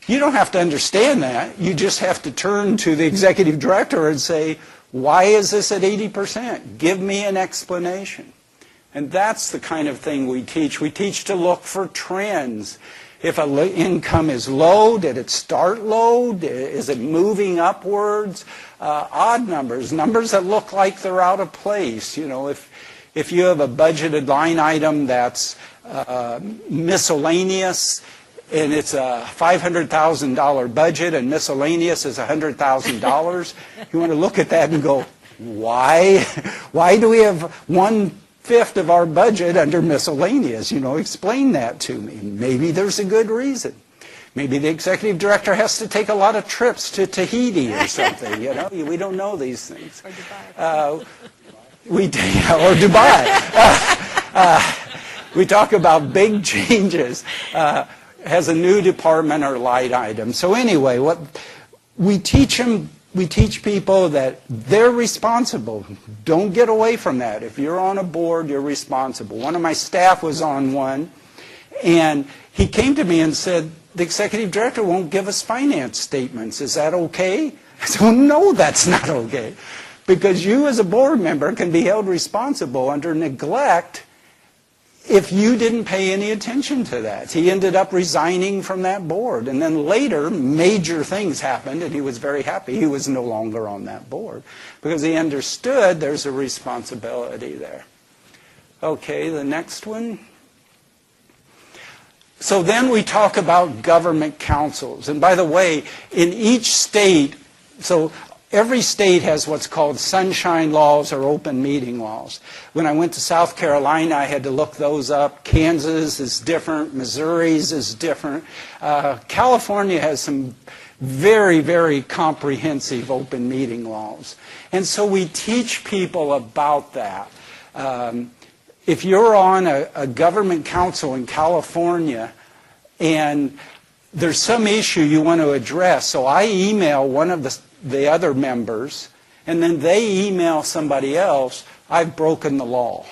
you don't have to understand that. You just have to turn to the executive director and say, why is this at 80%? Give me an explanation. And that's the kind of thing we teach. We teach to look for trends. If an income is low, did it start low? Is it moving upwards? Odd numbers, numbers that look like they're out of place. If you have a budgeted line item that's miscellaneous, and it's a $500,000 budget and miscellaneous is $100,000, you want to look at that and go, why? Why do we have 1/5 of our budget under miscellaneous? Explain that to me. Maybe there's a good reason. Maybe the executive director has to take a lot of trips to Tahiti or something. We don't know these things. Or Dubai. Or Dubai. We talk about big changes. Has a new department or light item. So anyway, what we teach them. We teach people that they're responsible. Don't get away from that. If you're on a board, you're responsible. One of my staff was on one, and he came to me and said, the executive director won't give us finance statements. Is that okay? I said, well, no, that's not okay. Because you as a board member can be held responsible under neglect if you didn't pay any attention to that. He ended up resigning from that board. And then later, major things happened, and he was very happy he was no longer on that board because he understood there's a responsibility there. Okay, the next one. So then we talk about government councils. And by the way, in each state, so every state has what's called sunshine laws or open meeting laws. When I went to South Carolina, I had to look those up. Kansas is different. Missouri's is different. California has some very, very comprehensive open meeting laws. And so we teach people about that. If you're on a government council in California and there's some issue you want to address, so I email one of the other members, and then they email somebody else, I've broken the law.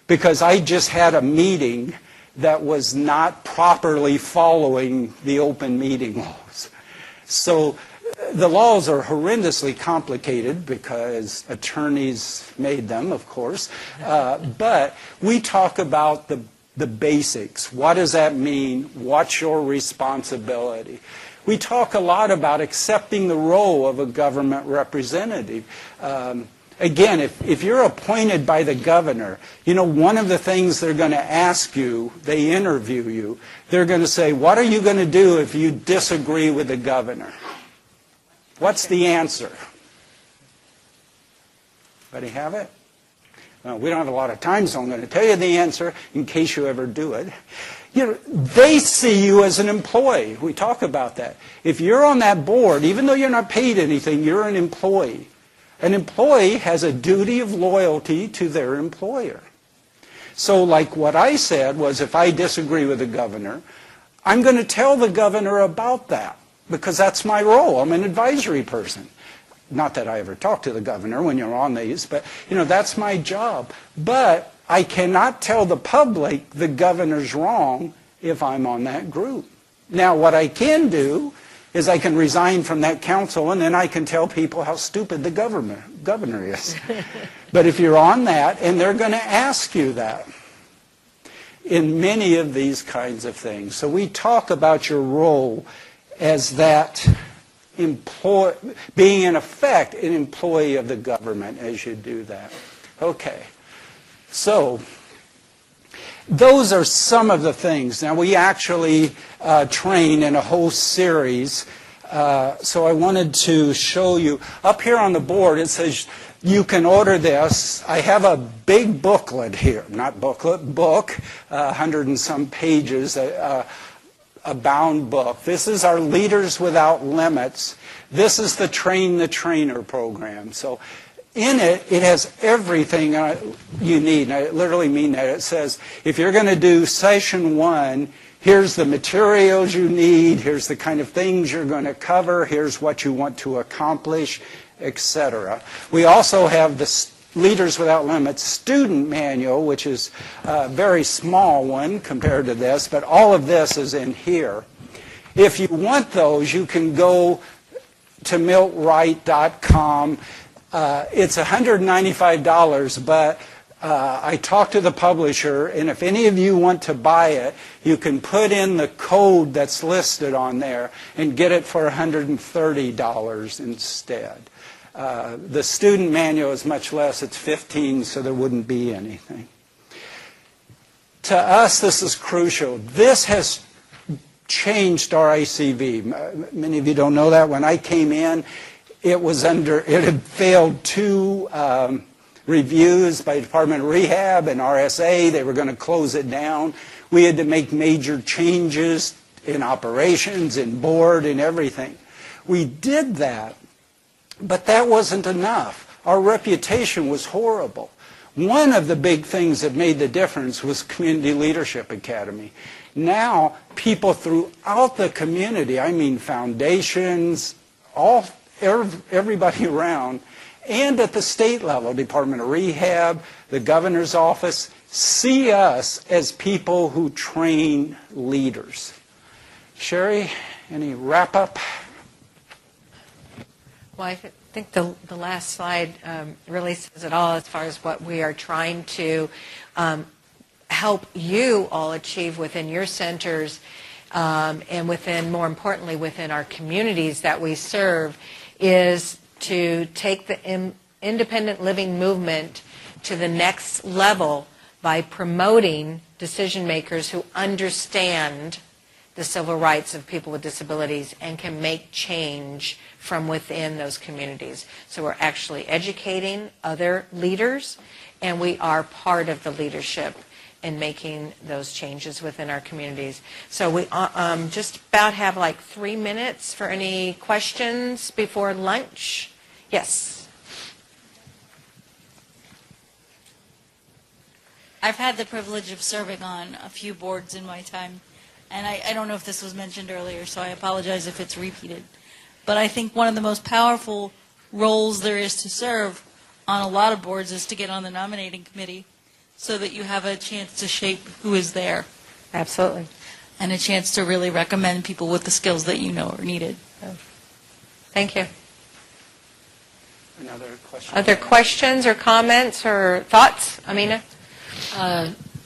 Because I just had a meeting that was not properly following the open meeting laws. So the laws are horrendously complicated because attorneys made them, of course. But we talk about the basics. What does that mean? What's your responsibility? We talk a lot about accepting the role of a government representative. Again, if you're appointed by the governor, you know, one of the things they're going to ask you, they interview you, they're going to say, what are you going to do if you disagree with the governor? What's the answer? Anybody have it? Well, we don't have a lot of time, so I'm going to tell you the answer in case you ever do it. You know, they see you as an employee. We talk about that. If you're on that board, even though you're not paid anything, you're an employee. An employee has a duty of loyalty to their employer. So like what I said was, if I disagree with the governor, I'm going to tell the governor about that because that's my role. I'm an advisory person. Not that I ever talk to the governor when you're on these, but you know, that's my job. But I cannot tell the public the governor's wrong if I'm on that group. Now, what I can do is I can resign from that council and then I can tell people how stupid the governor is. But if you're on that, and they're going to ask you that in many of these kinds of things. So we talk about your role as that being in effect an employee of the government as you do that. Okay. So those are some of the things. Now, we actually train in a whole series. So I wanted to show you. Up here on the board, it says you can order this. I have a big booklet here. Not booklet, book, 100 and some pages, a bound book. This is our Leaders Without Limits. This is the Train the Trainer program. So in it, it has everything you need. And I literally mean that. It says, if you're going to do session 1, here's the materials you need, here's the kind of things you're going to cover, here's what you want to accomplish, etc. We also have the Leaders Without Limits student manual, which is a very small one compared to this, but all of this is in here. If you want those, you can go to miltwright.com. It's $195, but I talked to the publisher, and if any of you want to buy it, you can put in the code that's listed on there and get it for $130 instead. The student manual is much less. It's $15, so there wouldn't be anything. To us, this is crucial. This has changed our ICV. Many of you don't know that. When I came in, it had failed 2 reviews by Department of Rehab and RSA. They were going to close it down. We had to make major changes in operations, in board, and everything. We did that, but that wasn't enough. Our reputation was horrible. One of the big things that made the difference was Community Leadership Academy. Now, people throughout the community, I mean foundations, everybody around, and at the state level, Department of Rehab, the governor's office, see us as people who train leaders. Sheri, any wrap-up? Well, I think the last slide really says it all as far as what we are trying to help you all achieve within your centers and within, more importantly, within our communities that we serve, is to take the independent living movement to the next level by promoting decision makers who understand the civil rights of people with disabilities and can make change from within those communities. So we're actually educating other leaders, and we are part of the leadership in making those changes within our communities. So we just about have like 3 minutes for any questions before lunch. Yes. I've had the privilege of serving on a few boards in my time, and I don't know if this was mentioned earlier, so I apologize if it's repeated. But I think one of the most powerful roles there is to serve on a lot of boards is to get on the nominating committee so that you have a chance to shape who is there. Absolutely. And a chance to really recommend people with the skills that you know are needed. Thank you. Another question? Other questions or comments or thoughts? Amina?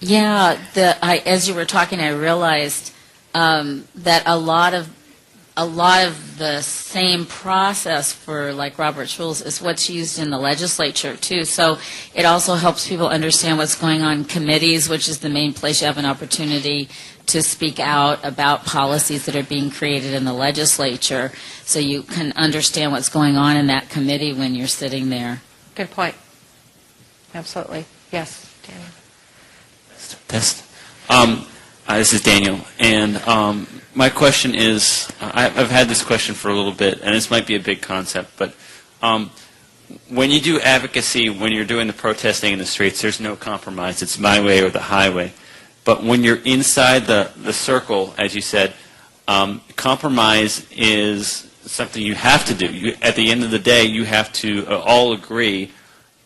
Yeah, as you were talking, I realized that a lot of the same process for like Robert's rules is what's used in the legislature too. So it also helps people understand what's going on in committees, which is the main place you have an opportunity to speak out about policies that are being created in the legislature. So you can understand what's going on in that committee when you're sitting there. Good point. Absolutely. Yes, Daniel. Test. This is Daniel, and my question is, I've had this question for a little bit, and this might be a big concept, but when you do advocacy, when you're doing the protesting in the streets, there's no compromise. It's my way or the highway. But when you're inside the circle, as you said, compromise is something you have to do. At the end of the day, you have to all agree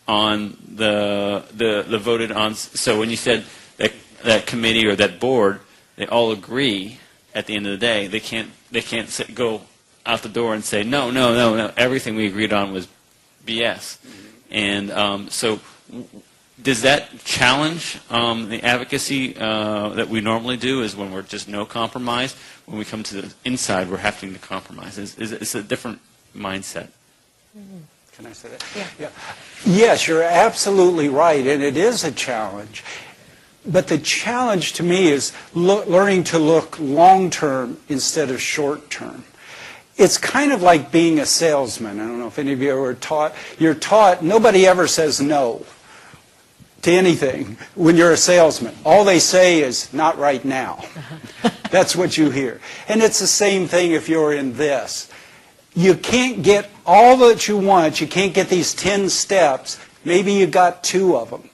on the voted on. So when you said that committee or that board, they all agree at the end of the day. They can't go out the door and say, no, everything we agreed on was BS. And so does that challenge the advocacy that we normally do, is when we're just no compromise? When we come to the inside, we're having to compromise. It's a different mindset. Can I say that? Yeah. Yes, you're absolutely right, and it is a challenge. But the challenge to me is learning to look long-term instead of short-term. It's kind of like being a salesman. I don't know if any of you were taught. You're taught nobody ever says no to anything when you're a salesman. All they say is, not right now. That's what you hear. And it's the same thing if you're in this. You can't get all that you want. You can't get these 10 steps. Maybe you got 2 of them.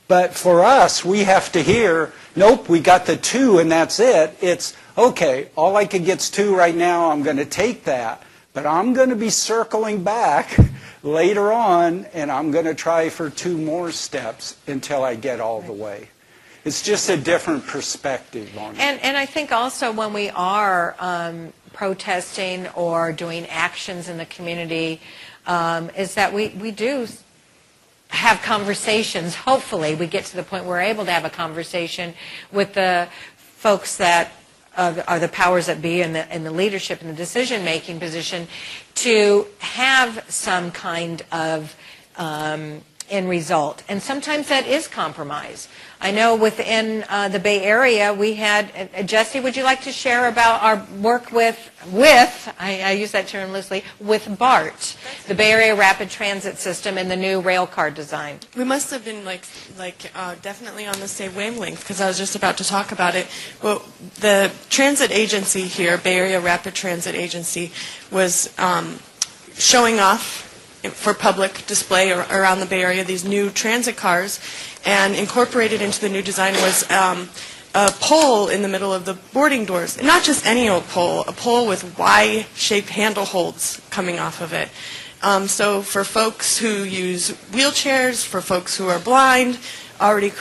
But for us, we have to hear, nope, we got the 2 and that's it. It's, okay, all I can get's 2 right now. I'm going to take that. But I'm going to be circling back later on, and I'm going to try for 2 more steps until I get all the way. It's just a different perspective on it. And I think also when we are protesting or doing actions in the community, is that we do have conversations. Hopefully we get to the point where we're able to have a conversation with the folks that are the powers that be in the leadership and the decision-making position, to have some kind of end result. And sometimes that is compromise. I know within the Bay Area we had, Jesse, would you like to share about our work with I use that term loosely, with BART, the Bay Area Rapid Transit System, and the new rail car design? We must have been definitely on the same wavelength, because I was just about to talk about it. Well, the transit agency here, Bay Area Rapid Transit Agency, was showing off for public display around the Bay Area these new transit cars, and incorporated into the new design was a pole in the middle of the boarding doors. And not just any old pole, a pole with Y-shaped handle holds coming off of it. So for folks who use wheelchairs, for folks who are blind, already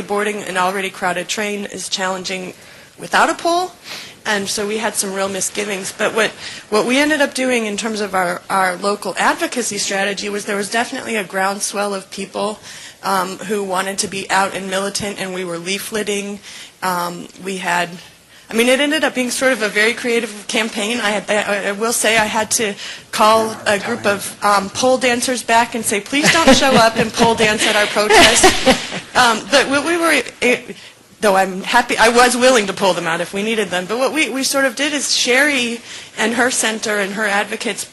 boarding an already crowded train is challenging without a pole. And so we had some real misgivings. But what we ended up doing in terms of our local advocacy strategy was there was definitely a groundswell of people who wanted to be out and militant, and we were leafleting. It ended up being sort of a very creative campaign. I will say I had to call a group of pole dancers back and say, please don't show up and pole dance at our protest. But though I'm happy, I was willing to pull them out if we needed them. But what we sort of did is Sheri and her center and her advocates,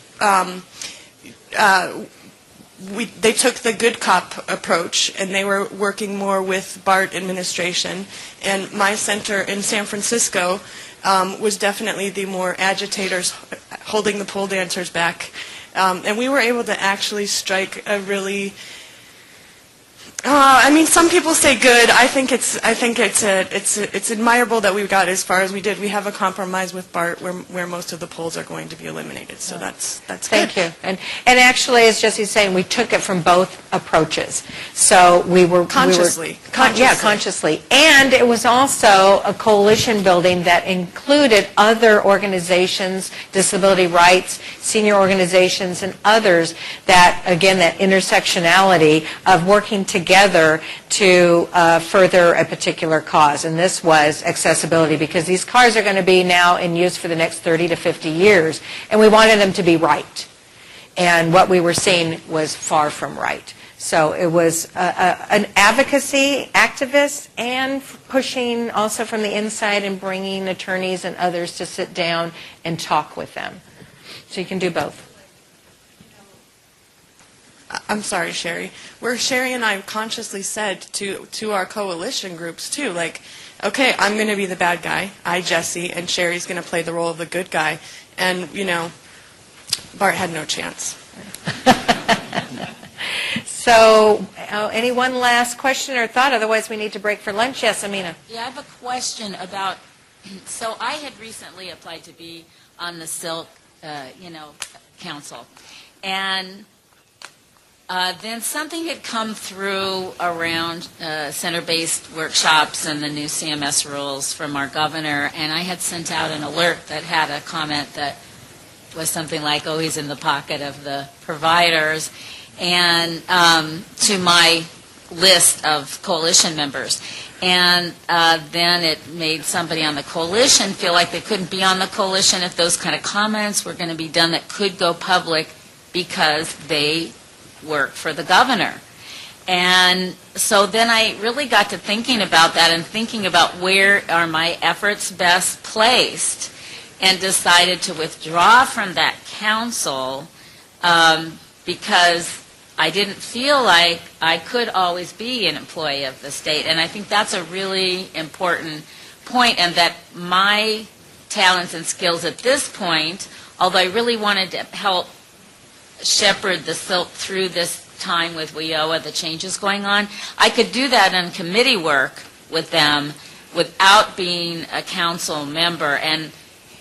they took the good cop approach, and they were working more with BART administration. And my center in San Francisco was definitely the more agitators holding the pole dancers back. And we were able to actually strike a really, I mean, some people say good. I think it's admirable that we got as far as we did. We have a compromise with BART where most of the poles are going to be eliminated. So that's good. Thank you. And actually, as Jesse's saying, we took it from both approaches. So we were consciously. Consciously. And it was also a coalition building that included other organizations, disability rights, senior organizations, and others that, again, that intersectionality of working together to further a particular cause. And this was accessibility, because these cars are going to be now in use for the next 30 to 50 years, and we wanted them to be right. And what we were seeing was far from right. So it was an advocacy activist and pushing also from the inside and bringing attorneys and others to sit down and talk with them. So you can do both. I'm sorry, Sheri. Where Sheri and I consciously said to our coalition groups, too, like, okay, I'm going to be the bad guy, Jesse, and Sheri's going to play the role of the good guy. And, you know, Bart had no chance. So, any one last question or thought? Otherwise, we need to break for lunch. Yes, Amina. Yeah, I have a question about, so I had recently applied to be on the Silk, council. And then something had come through around center-based workshops and the new CMS rules from our governor, and I had sent out an alert that had a comment that was something like, oh, he's in the pocket of the providers, and to my list of coalition members. And then it made somebody on the coalition feel like they couldn't be on the coalition if those kind of comments were going to be done that could go public because they work for the governor. And so then I really got to thinking about that and thinking about where are my efforts best placed, and decided to withdraw from that council because I didn't feel like I could always be an employee of the state. And I think that's a really important point, and that my talents and skills at this point, although I really wanted to help shepherd the Silk through this time with WIOA, the changes going on, I could do that in committee work with them without being a council member. And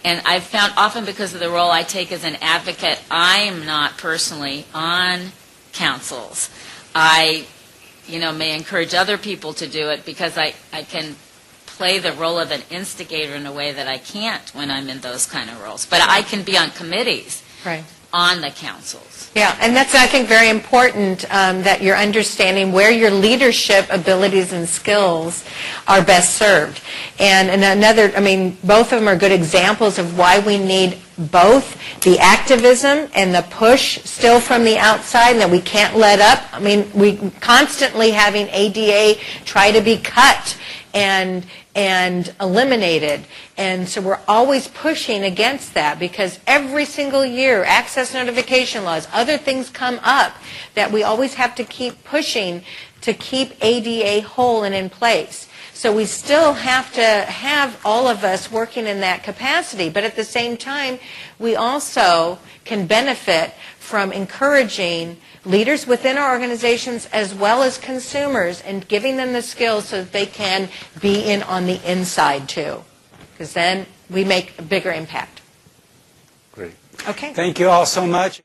I've found often, because of the role I take as an advocate, I'm not personally on councils. I, may encourage other people to do it because I can play the role of an instigator in a way that I can't when I'm in those kind of roles. But I can be on committees. Right. On the councils. Yeah, and that's, I think, very important that you're understanding where your leadership abilities and skills are best served. And another, both of them are good examples of why we need both the activism and the push still from the outside, and that we can't let up. We constantly having ADA try to be cut and eliminated. And so we're always pushing against that, because every single year, access notification laws, other things come up that we always have to keep pushing to keep ADA whole and in place. So we still have to have all of us working in that capacity, but at the same time, we also can benefit from encouraging leaders within our organizations as well as consumers, and giving them the skills so that they can be in on the inside too, because then we make a bigger impact. Great. Okay. Thank you all so much.